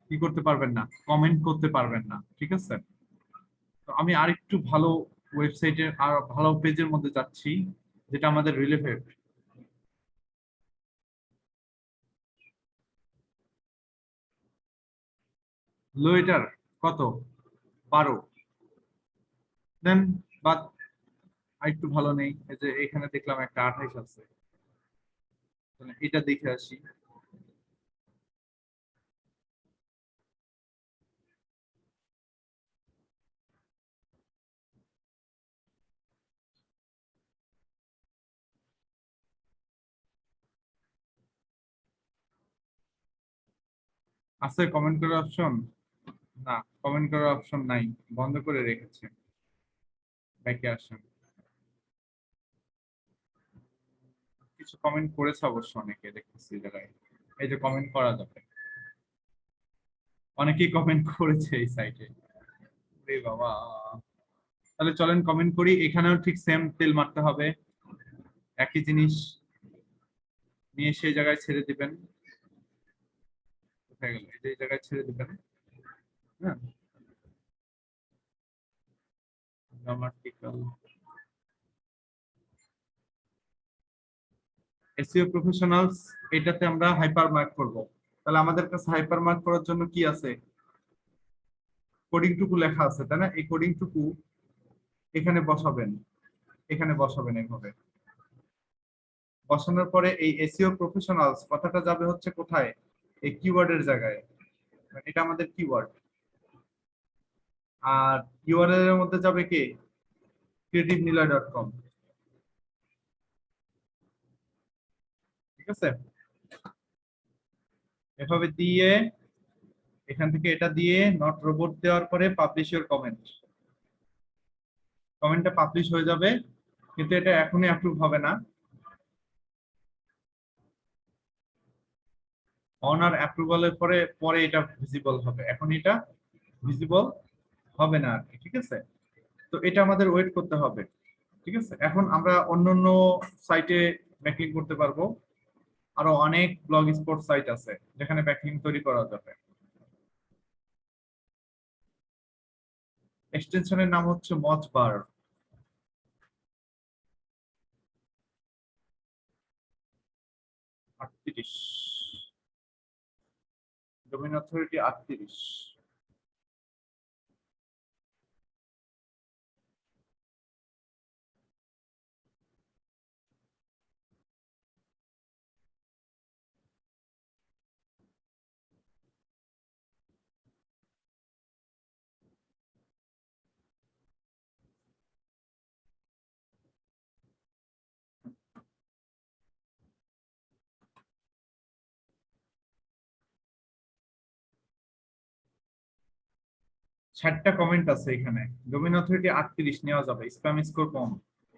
কি করতে পারবেন না, কমেন্ট করতে পারবেন না। ঠিক আছে, তো আমি আরেকটু ভালো ওয়েবসাইটের আর ভালো পেজের মধ্যে যাচ্ছি, যেটা আমাদের রিলেভেন্ট। লোয়েটার কত, 12 দেন, বাদ। আরেকটু ভালো নেই, এই যে এখানে দেখলাম একটা 28 আছে, তাহলে এটা দেখে আসি। আছে কমেন্ট করার অপশন? না, কমেন্ট করার অপশন নাই, বন্ধ করে রেখেছে। ব্যাকে আসেন। কিছু কমেন্ট করেছে অবশ্য, অনেকে দেখতেছি এই জায়গায়। এই যে কমেন্ট করা যাবে, অনেকেই কমেন্ট করেছে এই সাইটে। রে বাবা, তাহলে চলেন কমেন্ট করি। এখানেও ঠিক সেম তেল মারতে হবে, একই জিনিস নিয়ে সেই জায়গায় ছেড়ে দিবেন। কোথায় গেল, এই জায়গায় ছেড়ে দিবেন। হ্যাঁ, গ্রামাটিক্যাল এসইও প্রফেশনালস, এটাতে আমরা হাইপার মার্ক করব। তাহলে আমাদের কাছে হাইপার মার্ক করার জন্য কি আছে, কোডিং টুকু লেখা আছে, তাই না? এই কোডিং টুকু এখানে বসাবেন, এখানে বসাবেন। এইভাবে বসানোর পরে এই এসইও প্রফেশনালস কথাটা যাবে হচ্ছে কোথায়, এই কিওয়ার্ডের জায়গায়। এটা আমাদের কিওয়ার্ড। আর ইউআরএল এর মধ্যে যাবে কি, creativeniloy.com। ঠিক আছে, এভাবে দিয়ে এখান থেকে এটা দিয়ে নট রোবট দেওয়ার পরে পাবলিশ ইওর কমেন্ট। কমেন্টটা পাবলিশ হয়ে যাবে, কিন্তু এটা এখনই অ্যাপ্রুভ হবে না। অনার অ্যাপ্রুভালের পরে পরে এটা ভিজিবল হবে, এখন এটা ভিজিবল হবে না আর কি। ঠিক আছে, তো এটা আমাদের ওয়েট করতে হবে। ঠিক আছে, এখন আমরা অন্যান্য সাইটে ব্যাকলিংক করতে পারবো। আরো অনেক ব্লগ স্পট সাইট আছে যেখানে ব্যাকলিংক তৈরি করা যাবে। এক্সটেনশনের নাম হচ্ছে মজবার। আটত্রিশ, ডোমেইন অথরিটি 38। ষাটটা কমেন্ট আছে এখানে, ডোমেইন অথরিটি 38 নেওয়া যাবে, স্প্যাম স্কোর কম।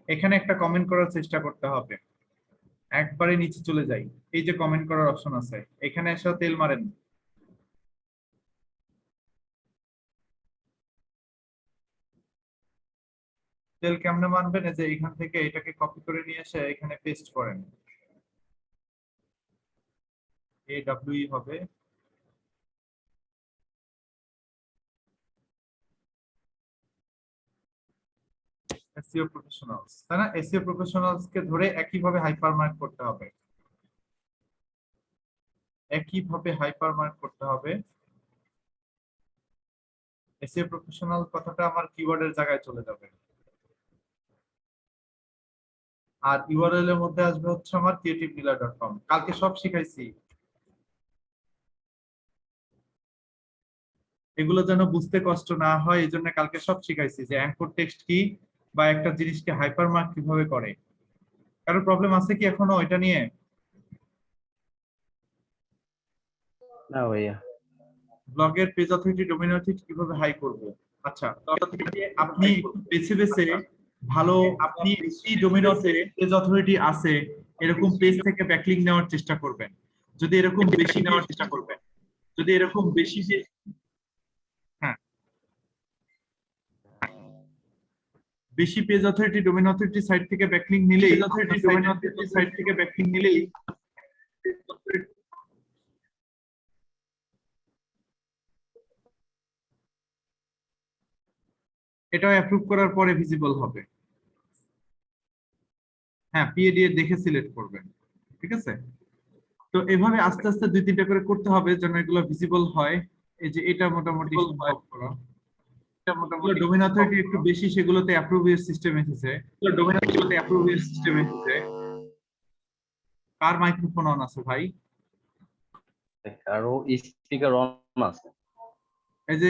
এখানে একটা কমেন্ট করার চেষ্টা করতে হবে। একবারে নিচে চলে যাই, এই যে কমেন্ট করার অপশন আছে, এখানে এসে তেল মারেন। তেল কেমনে মারবেন, এই যে এখান থেকে এটাকে কপি করে নিয়ে এসে এখানে পেস্ট করেন। AWE হবে, এসইও প্রফেশনালস, তাই না? এসইও প্রফেশনালস কে ধরে একইভাবে হাইপারমার্ক করতে হবে, একইভাবে হাইপারমার্ক করতে হবে। এসইও প্রফেশনাল কথাটা আমার কিওয়ার্ডের জায়গায় চলে যাবে, আর ইউআরএল এর মধ্যে আসবে হচ্ছে আমার creativemiller.com। কালকে সব শিখাইছি, এগুলো যেন বুঝতে কষ্ট না হয় এই জন্য কালকে সব শিখাইছি যে অ্যাঙ্কর টেক্সট কি বা একটা জিনিসকে হাইপারমার্ক কিভাবে করে। কারো প্রবলেম আছে কি এখনো এটা নিয়ে? না ভাইয়া, ব্লগের পেজ অথরিটি ডোমেইন অথরিটি কিভাবে হাই করব? আচ্ছা, আপনি বেছে বেছে ভালো, আপনি বেশি ডোমেইন অথরিটি পেজ অথরিটি আছে এরকম পেজ থেকে ব্যাকলিংক নেওয়ার চেষ্টা করবেন। যদি এরকম বেশি নেওয়ার চেষ্টা করবেন, যদি এরকম বেশি, হ্যাঁ, বেশি page authority domain authority site থেকে ব্যাকলিংক নিলেই, ডোমেইন অথরিটি সাইট থেকে ব্যাকলিংক নিলেই এটাও অ্যাপ্রুভ করার পরে ভিজিবল হবে। হ্যাঁ, পিএডি এর দেখে সিলেক্ট করবেন, ঠিক আছে? তো এভাবে আস্তে আস্তে 2-3টা করে করতে হবে যেন এগুলো ভিজিবল হয়। এই যে এটা মোটামুটি সম্ভব করা, এটা মোটামুটি ডোমেইন অথরিটি একটু বেশি, সেগুলোতে অ্যাপ্রুভের সিস্টেম এসেছে, ডোমেইন অথরিটিতে অ্যাপ্রুভের সিস্টেম এসেছে। কার মাইক্রোফোন অন আছে ভাই? আরো স্পিকার অন আছে। এই যে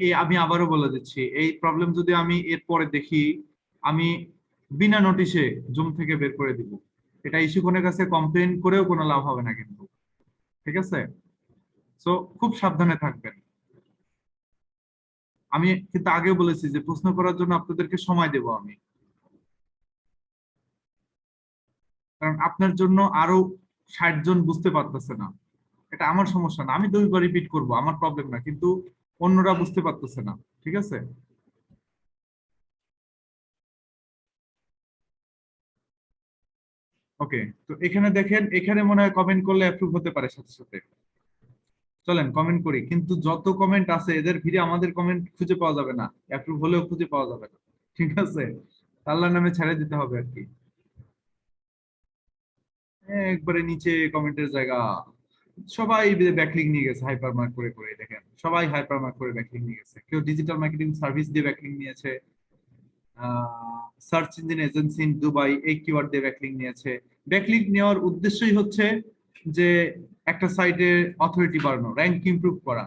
এই আমি আবারও বলে দিচ্ছি, এই প্রবলেম যদি আমি এরপরে দেখি, আমি বিনা নোটিশে জুম থেকে বের করে দিব। এটা ইস্যুকনের কাছে কমপ্লেইন করেও কোনো লাভ হবে না কিন্তু, ঠিক আছে? সো খুব সাবধানে থাকবেন। আমি কিন্তু আগেও বলেছি যে প্রশ্ন করার জন্য আপনাদেরকে সময় দেব আমি, কারণ আপনার জন্য আরো 60 জন বুঝতে পারতেছে না। এটা আমার সমস্যা না, আমি 2বার রিপিট করব, আমার প্রবলেম না, কিন্তু অন্যরা বুঝতে পারতেছে না, ঠিক আছে? ওকে, তো এখানে দেখেন, এখানে মনে হয় কমেন্ট করলে অ্যাপ্রুভ হতে পারে সাথে সাথে। চলেন কমেন্ট করি, কিন্তু যত কমেন্ট আছে এদের ভিড়ে আমাদের কমেন্ট খুঁজে পাওয়া যাবে না, অ্যাপ্রুভ হলেও খুঁজে পাওয়া যাবে না, ঠিক আছে? আল্লাহর নামে ছেড়ে দিতে হবে আর কি। একবারে নিচে কমেন্টের জায়গা, সবাই ব্যাকলিং নিয়ে গেছে হাইপারমার্ক করে করে, দেখেন সবাই হাইপারমার্ক করে ব্যাকলিং নিয়ে গেছে। কেউ ডিজিটাল মার্কেটিং সার্ভিস দিয়ে ব্যাকলিং নিয়েছে, search engine agency in Dubai এই কিওয়ার্ড দিয়ে ব্যাকলিং নিয়েছে। ব্যাকলিং নেওয়ার উদ্দেশ্যই হচ্ছে যে একটা সাইটে অথরিটি বাড়ানো, র্যাঙ্ক ইমপ্রুভ করা।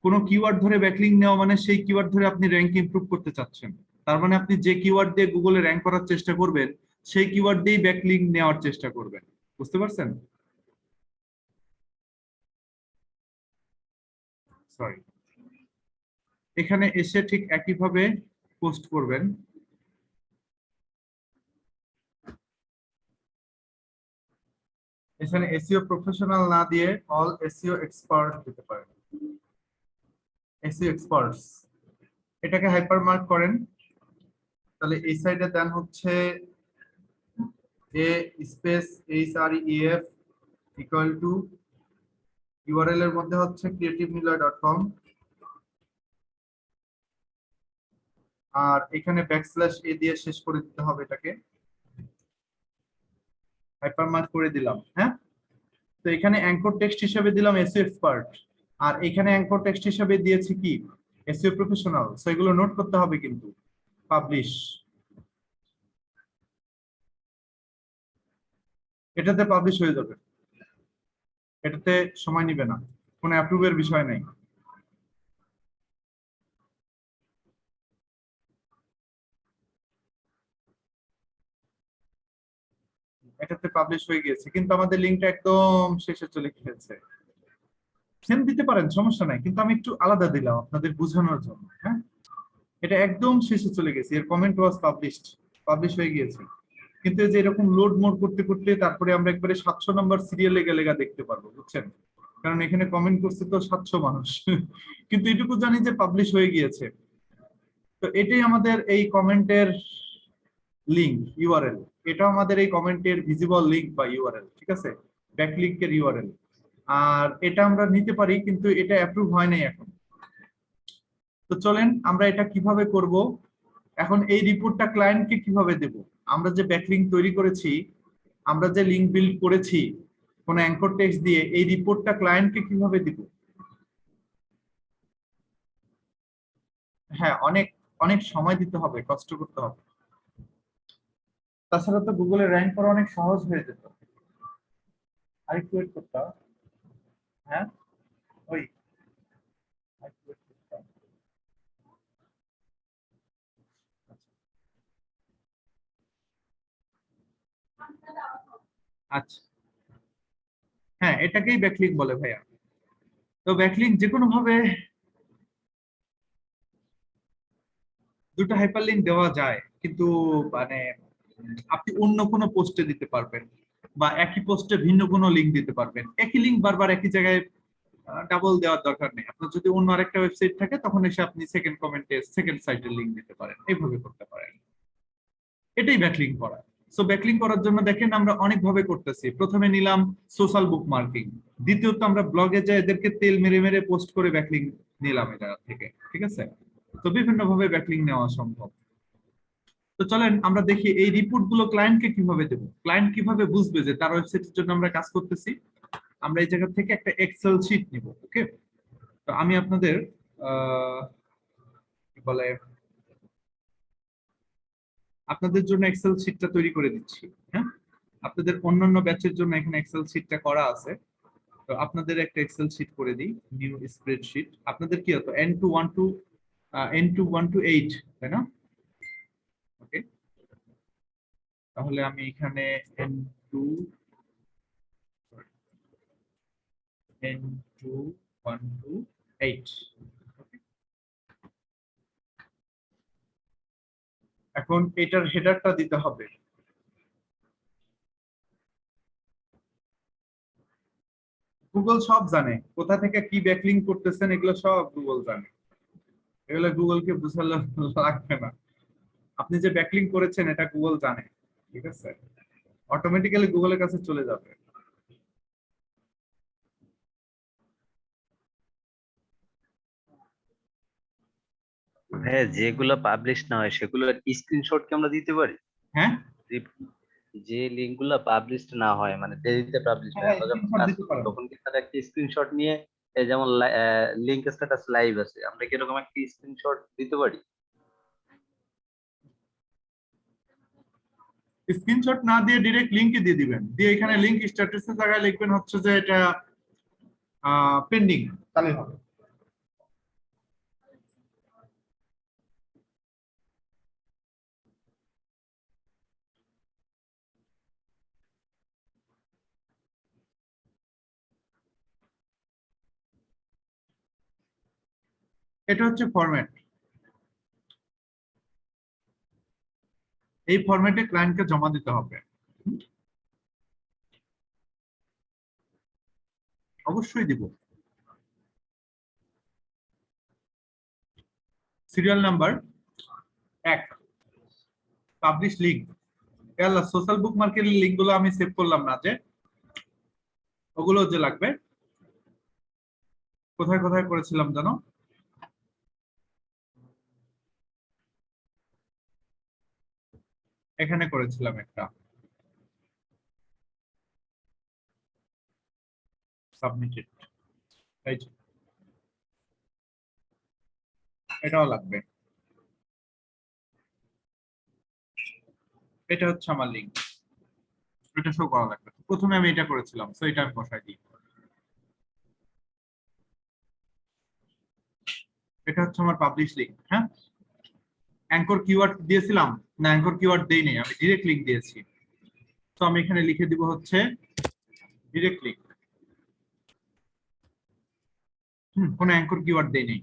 কোনো কিওয়ার্ড ধরে ব্যাকলিং নেওয়া মানে সেই কিওয়ার্ড ধরে আপনি র্যাঙ্ক ইমপ্রুভ করতে চাচ্ছেন, তার মানে আপনি যে কিওয়ার্ড দিয়ে গুগলে র্যাঙ্ক করার চেষ্টা করবেন সেই কিওয়ার্ড দিয়েই ব্যাকলিং নেওয়ার চেষ্টা করবেন। বুঝতে পারছেন? সরি, এখানে এসে ঠিক একইভাবে পোস্ট করবেন। এখানে এসইও প্রফেশনাল না দিয়ে অল এসইও এক্সপার্ট দিতে পারেন, এসইও এক্সপার্টস, এটাকে হাইপারমার্ক করেন। তাহলে এই সাইডে দেন হচ্ছে a space HREF equal to URL এর মধ্যে হচ্ছে creativemiller.com, আর এখানে \a দিয়ে শেষ করে দিতে হবে, এটাকে হাইপারমার্ক করে দিলাম। হ্যাঁ, তো এখানে অ্যাঙ্কর টেক্সট হিসেবে দিলাম এসইও এক্সপার্ট, আর এখানে অ্যাঙ্কর টেক্সট হিসেবে দিয়েছি কি এসইও প্রফেশনাল। সো এগুলো নোট করতে হবে কিন্তু। পাবলিশ, এটাতে পাবলিশ হয়ে যাবে, এটাতে সময় নিবে না, কোনো অ্যাপ্রুভের বিষয় নাই। এটাতে পাবলিশ হয়ে গিয়েছে, কিন্তু আমাদের লিঙ্কটা একদম শেষে চলে গিয়েছে। সেম দিতে পারেন, সমস্যা নাই, কিন্তু আমি একটু আলাদা দিলাম আপনাদের বোঝানোর জন্য। হ্যাঁ, এটা একদম শেষে চলে গেছে, এর কমেন্ট ওয়াজ পাবলিশড, পাবলিশ হয়ে গিয়েছে। কিন্তু এই যে এরকম লোড মোড করতে করতে তারপরে আমরা একবারে 700 নম্বর সিরিয়ালে গেলে দেখতে পারবো, বুঝছেন? কারণ এখানে কমেন্ট করছে তো 700 মানুষ, কিন্তু এটুকু জানি যে পাবলিশ হয়ে গিয়েছে। তো এটাই আমাদের এই কমেন্টের লিংক, ইউআরএল। এটা আমাদের এই কমেন্টের ভিজিবল লিংক বা ইউআরএল, ঠিক আছে? ব্যাকলিংকের ইউআরএল। আর এটা আমরা নিতে পারি, কিন্তু এটা অ্যাপ্রুভ হয় নাই এখন। তো চলেন আমরা এটা কিভাবে করব এখন এই রিপোর্টটা ক্লায়েন্টকে কিভাবে দেব? আমরা যে ব্যাকলিংক তৈরি করেছি, আমরা যে লিংক বিল্ড করেছি কোন অ্যাঙ্কর টেক্সট দিয়ে, এই রিপোর্টটা ক্লায়েন্টকে কিভাবে দিব? হ্যাঁ, অনেক অনেক সময় দিতে হবে, কষ্ট করতে হবে। তাছাড়া তো গুগলে র্যাঙ্ক করা অনেক সহজ হয়ে যেত। আরেকটু ওয়েট করতে হবে। হ্যাঁ, ওই আরেকটু wait করতে হবে। আচ্ছা, হ্যাঁ, এটাকেই ব্যাকলিংক বলে ভাইয়া। তো ব্যাকলিংক যে কোনো ভাবে দুটো হাইপারলিংক দেওয়া যায়, কিন্তু মানে আপনি অন্য কোনো পোস্টে দিতে পারবেন, বা একই পোস্টে ভিন্ন কোনো লিংক দিতে পারবেন। একই লিংক বারবার একই জায়গায় ডাবল দেওয়ার দরকার নেই। আপনার যদি অন্য আরেকটা ওয়েবসাইট থাকে, তখন এসে আপনি সেকেন্ড কমেন্টে সেকেন্ড সাইটের লিংক দিতে পারেন, এইভাবে করতে পারেন। এটাই ব্যাকলিংক করা। সো ব্যাকলিংক করার জন্য দেখেন আমরা অনেক ভাবে করতেছি। প্রথমে নিলাম সোশ্যাল বুক মার্কিং, দ্বিতীয়ত আমরা ব্লগে যে এদেরকে তেল মেরে মেরে পোস্ট করে ব্যাকলিংক নিলাম এটা থেকে, ঠিক আছে? তো বিভিন্ন ভাবে ব্যাকলিংক নেওয়া সম্ভব। তো চলেন আমরা দেখি এই রিপোর্ট গুলো ক্লায়েন্টকে কিভাবে দেব, ক্লায়েন্ট কিভাবে বুঝবে যে তার ওয়েবসাইটের জন্য আমরা কাজ করতেছি। আমরা এই জায়গা থেকে একটা এক্সেল শিট নিব। ওকে, তো আমি আপনাদের কি বলে আপনাদের জন্য এক্সেল শিটটা তৈরি করে দিচ্ছি। হ্যাঁ, আপনাদের অন্যান্য ব্যাচের জন্য এখানে এক্সেল শিটটা করা আছে। তো আপনাদের একটা এক্সেল শিট করে দিই, নিউ স্প্রেডশিট। আপনাদের কি হতো N2 1 to 8, তাই না? ওকে, তাহলে আমি এখানে N2 1 to 8। এখন এটার হেডারটা দিতে হবে। গুগল সব জানে কোথা থেকে কি ব্যাকলিংক করতেছেন, এগুলো সব গুগল জানে। এগুলো গুগলকে বুঝালে লাগবে না। আপনি যে ব্যাকলিংক করেছেন এটা গুগল জানে, ঠিক আছে? অটোমেটিক্যালি গুগলের কাছে চলে যাবে। হ্যাঁ, যেগুলো পাবলিশ না হয় সেগুলোর স্ক্রিনশট কি আমরা দিতে পারি? হ্যাঁ, যে লিঙ্ক গুলো পাবলিশ না হয়, মানে দেরিতে পাবলিশ হয়, হ্যাঁ, আমরা যখন স্ক্রিনশট কাজ দিতে করি পারেন। তখন কি তার একটা স্ক্রিনশট নিয়ে, এই যেমন লিঙ্ক স্ট্যাটাস লাইভ আছে, আমরা কি এরকম একটা স্ক্রিনশট দিতে পারি? স্ক্রিনশট না দিয়ে ডিরেক্ট লিংকই দিয়ে দিবেন, দিয়ে এখানে লিংক স্ট্যাটাসের জায়গায় লিখবেন হচ্ছে যে এটা পেন্ডিং, তাহলে হবে। এটা হচ্ছে ফরম্যাট। এই ফরম্যাটে ক্লায়েন্টকে জমা দিতে হবে। অবশ্যই দিব। Serial number 1, publish link. আল্লাহ, সোশ্যাল বুক মার্কেটের লিংক গুলো আমি সেভ করলাম না, যে ওগুলো যে লাগবে। কোথায় কোথায় করেছিলাম জানো? এখানে করেছিলাম একটা, সাবমিটেড। এই যে, এটাও লাগবে। এটা হচ্ছে আমার লিংক, এটা শো করা লাগবে। প্রথমে আমি এটা করেছিলাম, তো এটা আমি বসাই দিই। এটা হচ্ছে আমার পাবলিশ লিংক। হ্যাঁ, অ্যাঙ্কর কিওয়ার্ড দিয়েছিলাম না? অ্যাঙ্কর কিওয়ার্ড দেইনি, আমি ডিরেক্ট লিংক দিয়েছি। তো আমি এখানে লিখে দিব হচ্ছে ডিরেক্ট লিংক। কোনো অ্যাঙ্কর কিওয়ার্ড দেইনি।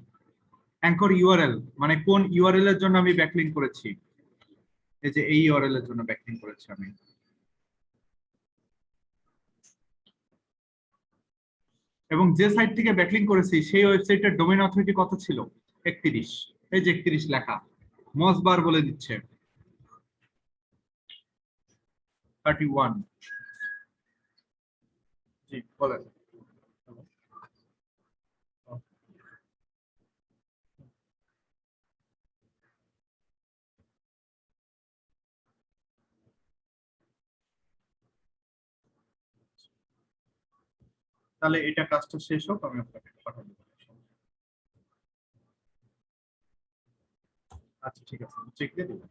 অ্যাঙ্কর ইউআরএল মানে কোন ইউআরএল এর জন্য আমি ব্যাকলিংক করেছি, এই যে এই ইউআরএল এর জন্য ব্যাকলিংক করেছি আমি। এবং যে সাইট থেকে ব্যাকলিংক করেছি সেই ওয়েবসাইটের ডোমেইন অথরিটি কত ছিল? 31। এই যে 31 লেখা, মসবার বলে দিচ্ছে 31। জি বলেন। তাহলে এটা কাজটা শেষ হোক, আমি আপনাকে পাঠিয়ে দেবো। আচ্ছা ঠিক আছে, চেক দিয়ে দেবো।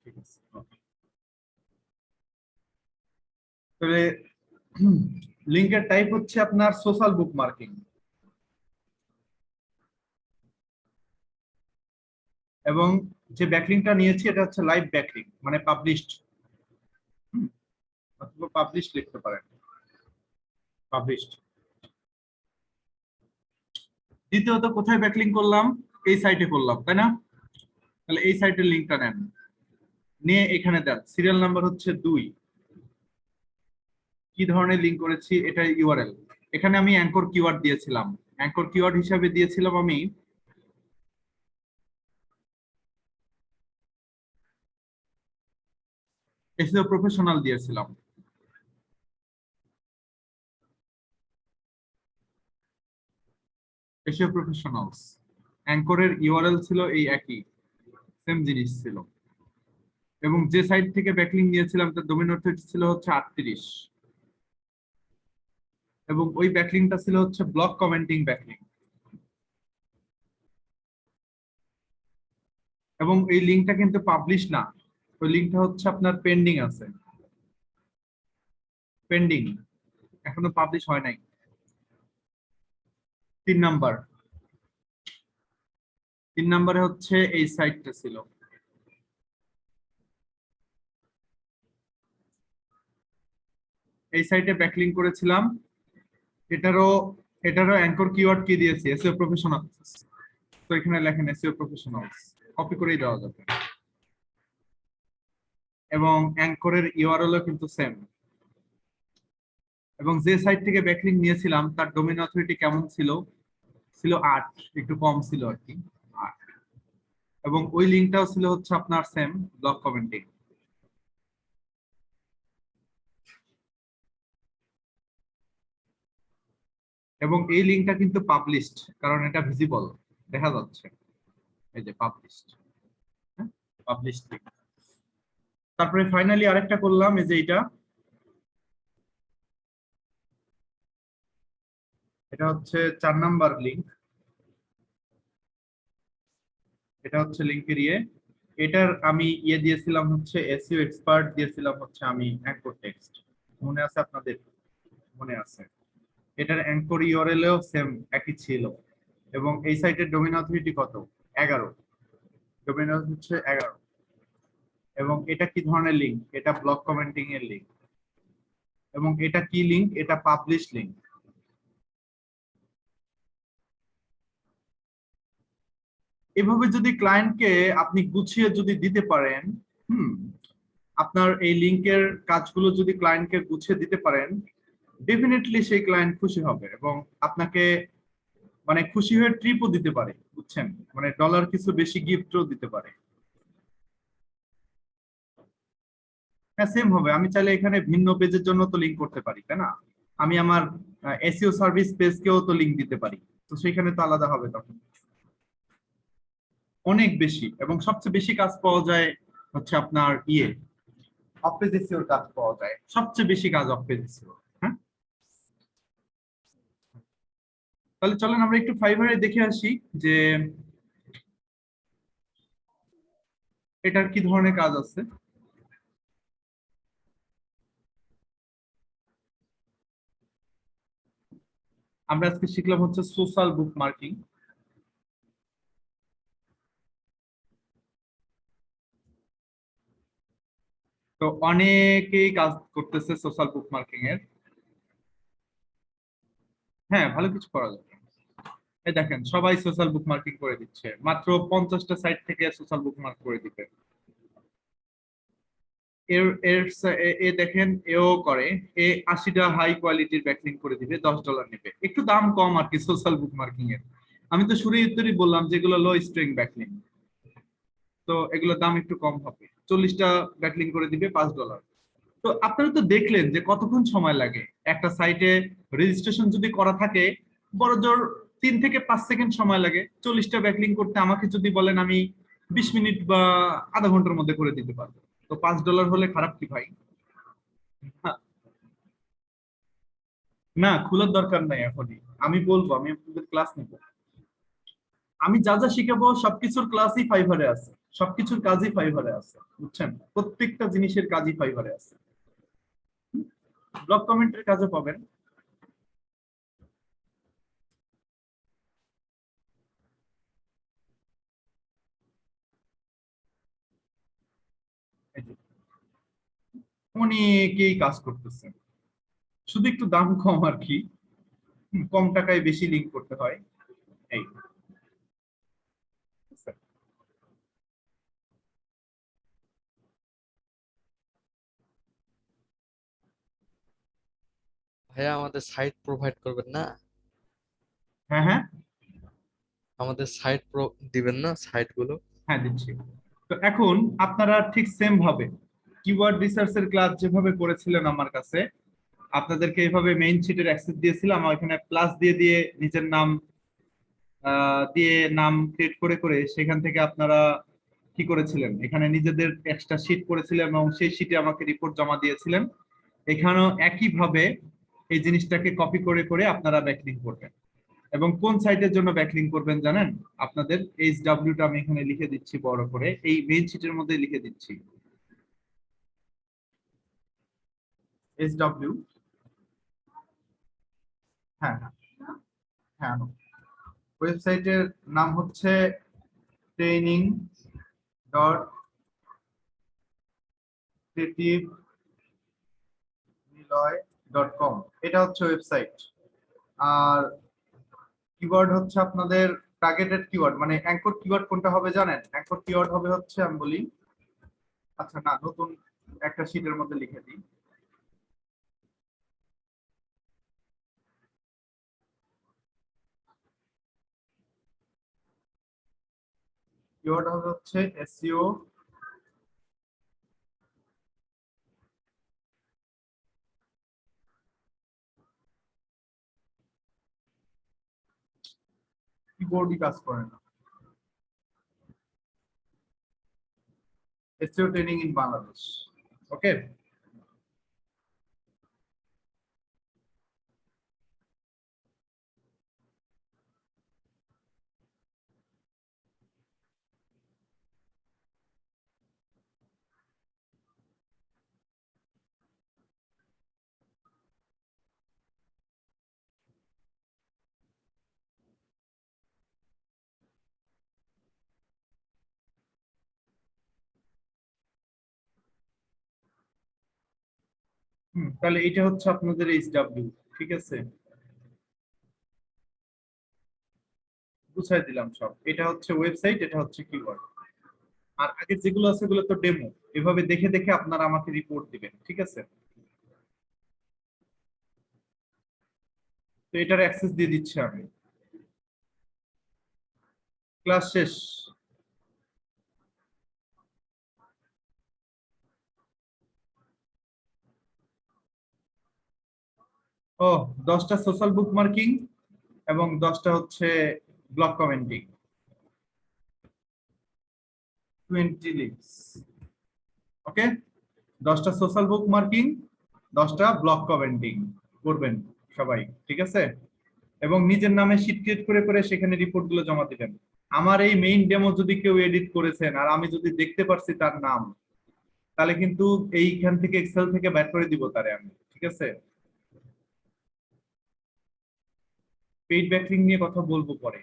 ঠিক আছে, ওকে। তাহলে লিঙ্কের টাইপ হচ্ছে আপনার সোশ্যাল বুক মার্কিং, এবং যে ব্যাকলিংটা নিয়েছি এটা হচ্ছে লাইভ ব্যাকলিং, মানে পাবলিশড, অথবা পাবলিশ লিখতে পারেন, পাবলিশড। দ্বিতীয়ত কোথায় ব্যাকলিং করলাম? এই সাইটে করলাম, তাই না? তাহলে এই সাইটের লিঙ্কটা নেন, নিয়ে এখানে দেন, সিরিয়াল নাম্বার হচ্ছে 2। কি ধরনের লিঙ্ক করেছি? এটা ইউআরএল। এখানে আমি অ্যাঙ্কর কিওয়ার্ড দিয়েছিলাম, অ্যাঙ্কর কিওয়ার্ড হিসাবে দিয়েছিলাম আমি এসইও প্রফেশনাল দিয়েছিলাম। এসইও প্রফেশনালস, অ্যাঙ্করের ইউআরএল ছিল এই একই, সেম জিনিস ছিল, এবং যে সাইট থেকে ব্যাকলিং নিয়েছিলাম তার ডোমেইন অথরিটি ছিল হচ্ছে 38, এবং ওই ব্যাকলিংটা ছিল হচ্ছে ব্লক কমেন্টিং ব্যাকলিং, এবং এই লিঙ্কটা কিন্তু পাবলিশ না, ওই লিঙ্কটা হচ্ছে আপনার পেন্ডিং আছে, পেন্ডিং, এখনো পাবলিশ হয় নাই। 3 নাম্বারে হচ্ছে এই সাইটটা ছিল, এই সাইটে ব্যাকলিং করেছিলাম। এটারও অ্যাঙ্কর কিওয়ার্ড কি দিয়েছি? SEO professional. তো এখানে লেখেন এসইও প্রফেশনালস, কপি করেই দেওয়া যাবে, এবং অ্যাঙ্করের ইউআরএলও কিন্তু সেম, এবং যে সাইট থেকে ব্যাকলিং নিয়েছিলাম তার ডোমেইন অথরিটি কেমন ছিল? ছিল 8, একটু কম ছিল আর কি, 8, এবং ওই লিঙ্কটাও ছিল হচ্ছে আপনার সেম, ব্লক কমেন্টিং। এবং এই লিঙ্কটা কিন্তু পাবলিশড, কারণ এটা ভিজিবল, দেখা যাচ্ছে, এই যে পাবলিশড, হ্যাঁ, পাবলিশড লিঙ্ক। তারপরে ফাইনালি আরেকটা করলাম, এই যে এটা হচ্ছে 4 নাম্বার লিঙ্ক, এটা হচ্ছে লিঙ্কের এটার আমি দিয়েছিলাম হচ্ছে এসইও এক্সপার্ট, দিয়েছিলাম হচ্ছে আমি অ্যাঙ্কর টেক্সট, মনে আছে আপনাদের? মনে আছে। এটার অ্যাঙ্কর ইউআরএলও সেম একই ছিল, এবং এই সাইটের ডোমেইন অথরিটি কত? 11, ডোমেইন হচ্ছে 11, এবং এটা কি ধরনের লিঙ্ক? এটা ব্লক কমেন্টিং এর লিঙ্ক, এবং এটা কি লিঙ্ক? এটা পাবলিশ লিঙ্ক। এভাবে যদি ক্লায়েন্টকে আপনি গুছিয়ে যদি দিতে পারেন, আপনার এই লিংকের কাজগুলো যদি ক্লায়েন্টকে গুছিয়ে দিতে পারেন, ডেফিনেটলি সেই ক্লায়েন্ট খুশি হবে, এবং আপনাকে মানে খুশি হয়ে ট্রিপও দিতে পারে, বুঝছেন? মানে ডলার কিছু বেশি গিফটও দিতে পারে। হ্যাঁ, সেম হবে। আমি চাইলে এখানে ভিন্ন পেজের জন্য তো লিংক করতে পারি, তাই না? আমি আমার এসইও সার্ভিস পেজকেও তো লিংক দিতে পারি, তো সেখানে তো আলাদা হবে তখন, অনেক বেশি। এবং সবচেয়ে বেশি কাজ পাওয়া যায় হচ্ছে আপনার অফ পেজ এসইওর কাজ পাওয়া যায়, সবচেয়ে বেশি কাজ অফ পেজ এসইও। হ্যাঁ, তাহলে চলেন আমরা একটু ফাইবারে দেখে আসি যে এটার কি ধরনের কাজ আছে। আমরা আজকে শিখলাম হচ্ছে সোশ্যাল বুক মার্কিং। তো অনেকেই কাজ করতেছে সোশ্যাল বুক মার্কিং এর। হ্যাঁ, ভালো কিছু করা যাবে। এই দেখেন, সবাই সোশ্যাল বুক মার্কিং করে দিচ্ছে, মাত্র 50টা সাইট থেকে সোশ্যাল বুক মার্ক করে দিবে। এ দেখেন, এও করে, 80টা হাই কোয়ালিটির ব্যাকলিং করে দিবে, $10 নেবে, একটু দাম কম আর কি সোশ্যাল বুক মার্কিং এর। আমি তো শুরুই বললাম যেগুলো লো স্ট্রিং ব্যাকলিং, তো এগুলোর দাম একটু কম হবে। 40টা ব্যাকলিং করে দিবে $5। তো আপনারা তো দেখলেন যে কতক্ষণ সময় লাগে একটা সাইটে রেজিস্ট্রেশন যদি করা থাকে, বড়জোর 3 থেকে 5 সেকেন্ড সময় লাগে 40টা ব্যাকলিং করতে। আমাকে যদি বলেন আমি 20 মিনিট বা আধা ঘন্টার মধ্যে করে দিতে পারবো, তো $5 হলে খারাপ কি ভাই? হ্যাঁ, না, খোলার দরকার নাই এখনই, আমি বলবো, আমি আপনাদের ক্লাস নিব। আমি যা যা শিখাবো সবকিছুর ক্লাসই ফাইবারে আছে, সবকিছুর কাজই ফাইবারে আছে, বুঝছেন? প্রত্যেকটা জিনিসের কাজই ফাইবারে আছে। ব্লগ কমেন্টের কাজও পাবেন। এই যে, অনেকেই কাজ করতেছে, শুধু একটু দাম কম আর কি, কম টাকায় বেশি লিঙ্ক করতে হয় এই। ভাইয়া আমাদের সাইট প্রোভাইড করবেন না? হ্যাঁ হ্যাঁ আমাদের সাইট দিবেন না, সাইট গুলো? হ্যাঁ দিচ্ছি। তো এখন আপনারা ঠিক সেম ভাবে কিওয়ার্ড রিসার্চের ক্লাস যেভাবে করেছিলেন আমার কাছে, আপনাদেরকে এইভাবে মেইন শিটের অ্যাক্সেস দিয়েছিলাম, আমার এখানে প্লাস দিয়ে দিয়ে নিজের নাম দিয়ে নাম ক্রিয়েট করে করে সেখান থেকে আপনারা কি করেছিলেন, এখানে নিজেদের এক্সট্রা শিট করেছিলেন এবং সেই শিটে আমাকে রিপোর্ট জমা দিয়েছিলেন। এখানেও একইভাবে এই জিনিসটাকে কপি করে করে আপনারা ব্যাকলিং করবেন। এবং কোন সাইটের জন্য ব্যাকলিং করবেন জানেন? আপনাদের HW টা আমি এখানে লিখে দিচ্ছি বড় করে, এই মেইন শিটের মধ্যে লিখে দিচ্ছি HW। হ্যাঁ হ্যাঁ হ্যাঁ, ওয়েবসাইটের নাম হচ্ছে training dot creative Niloy dot com, এটা হচ্ছে ওয়েবসাইট। আর কিওয়ার্ড হচ্ছে আপনাদের টার্গেটেড কিওয়ার্ড, মানে অ্যাঙ্কর কিওয়ার্ড কোনটা হবে জানেন? অ্যাঙ্কর কিওয়ার্ড হবে হচ্ছে, আমি বলি, আচ্ছা না, নতুন একটা শীটের মধ্যে লিখে দিই। কিওয়ার্ড হবে হচ্ছে এসইও কিবোর্ডই কাজ করে না, এসইও ট্রেনিং ইন বাংলাদেশ। ওকে, তাহলে এটা হচ্ছে আপনাদের HW, ঠিক আছে, বুঝাই দিলাম সব। এটা হচ্ছে ওয়েবসাইট, এটা হচ্ছে কিওয়ার্ড। আর আগের যেগুলো আছে ওগুলো তো ডেমো, এভাবে দেখে দেখে আপনারা আমাকে রিপোর্ট দিবেন, ঠিক আছে? তো এটার অ্যাক্সেস দিয়ে দিচ্ছি আমি। ক্লাস শেষ। ও, 10টা সোশ্যাল বুক মার্কিং এবং 10টা হচ্ছে ব্লক কমেন্টিং, 20 লিঙ্কস। ওকে, 10টা সোশ্যাল বুক মার্কিং, 10টা ব্লক কমেন্টিং করবেন সবাই, ঠিক আছে? এবং নিজের নামে শিট ক্রিয়েট করে করে সেখানে রিপোর্ট গুলো জমা দিবেন। আমার এই মেইন ডেমো যদি কেউ এডিট করেছেন আর আমি যদি দেখতে পারছি তার নাম, তাহলে কিন্তু এইখান থেকে এক্সেল থেকে বের করে দিব তারে আমি, ঠিক আছে? পেইড ব্যাকলিং নিয়ে কথা বলবো পরে,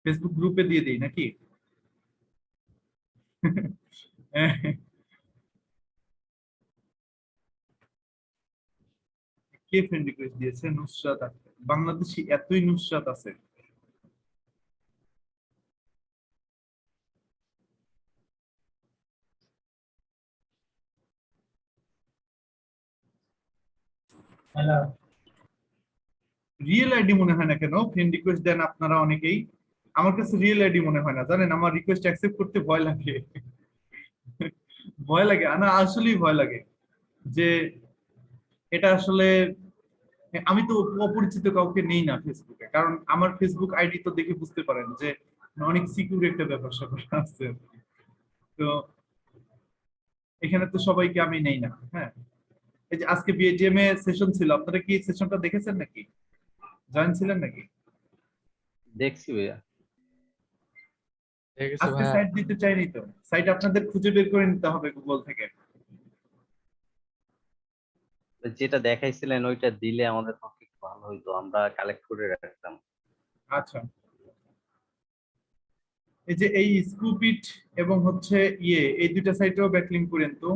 ফেসবুক গ্রুপে দিয়ে দিই নাকি? কে ফ্রেন্ড রিকোয়েস্ট দিয়েছে? নুসরাত আক্তার। বাংলাদেশি এতই নুসরাত আছে? রিয়েল আইডি মনে হয় না কেন? ফ্রেন্ড রিকোয়েস্ট দেন আপনারা অনেকেই, আমার কাছে রিয়েল আইডি মনে হয় না, জানেন? আমার রিকোয়েস্ট অ্যাকসেপ্ট করতে ভয় লাগে। ভয় লাগে, না আসলেই ভয় লাগে যে এটা আসলে, আমি তো অপরিচিত কাউকে নেই না ফেসবুকে, কারণ আমার ফেসবুক আইডি তো দেখে বুঝতে পারেন যে অনেক সিকিউর একটা ব্যাপার স্যাপার আছে। তো এখানে তো সবাইকে আমি নেই না, হ্যাঁ। এই যে আজকে বিএজিএম এ সেশন ছিল, আপনারা কি সেশনটা দেখেছেন নাকি, জয়েন ছিলেন নাকি? দেখছি ভাইয়া। ঠিক আছে আজকে ভাইয়া। সাইট দিতে চাইনি তো, সাইট আপনাদের খুঁজে বের করে নিতে হবে গুগল থেকে। যেটা দেখাইছিলেন ওইটা দিলে আমাদের পক্ষে একটু ভালো হইতো, আমরা কালেক্ট করে রাখতাম। আচ্ছা, এই যে এই স্কুপিট এবং হচ্ছে এই দুইটা সাইটেও ব্যাকলিংক করেন তো।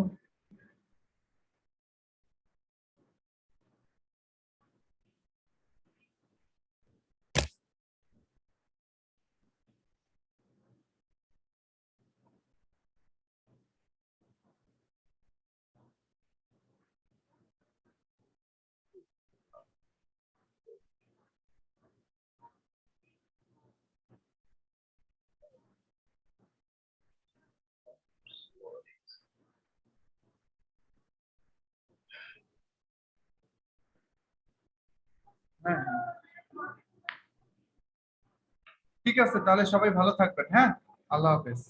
হ্যাঁ হ্যাঁ। ঠিক আছে, তাহলে সবাই ভালো থাকবেন। হ্যাঁ, আল্লাহ হাফেজ।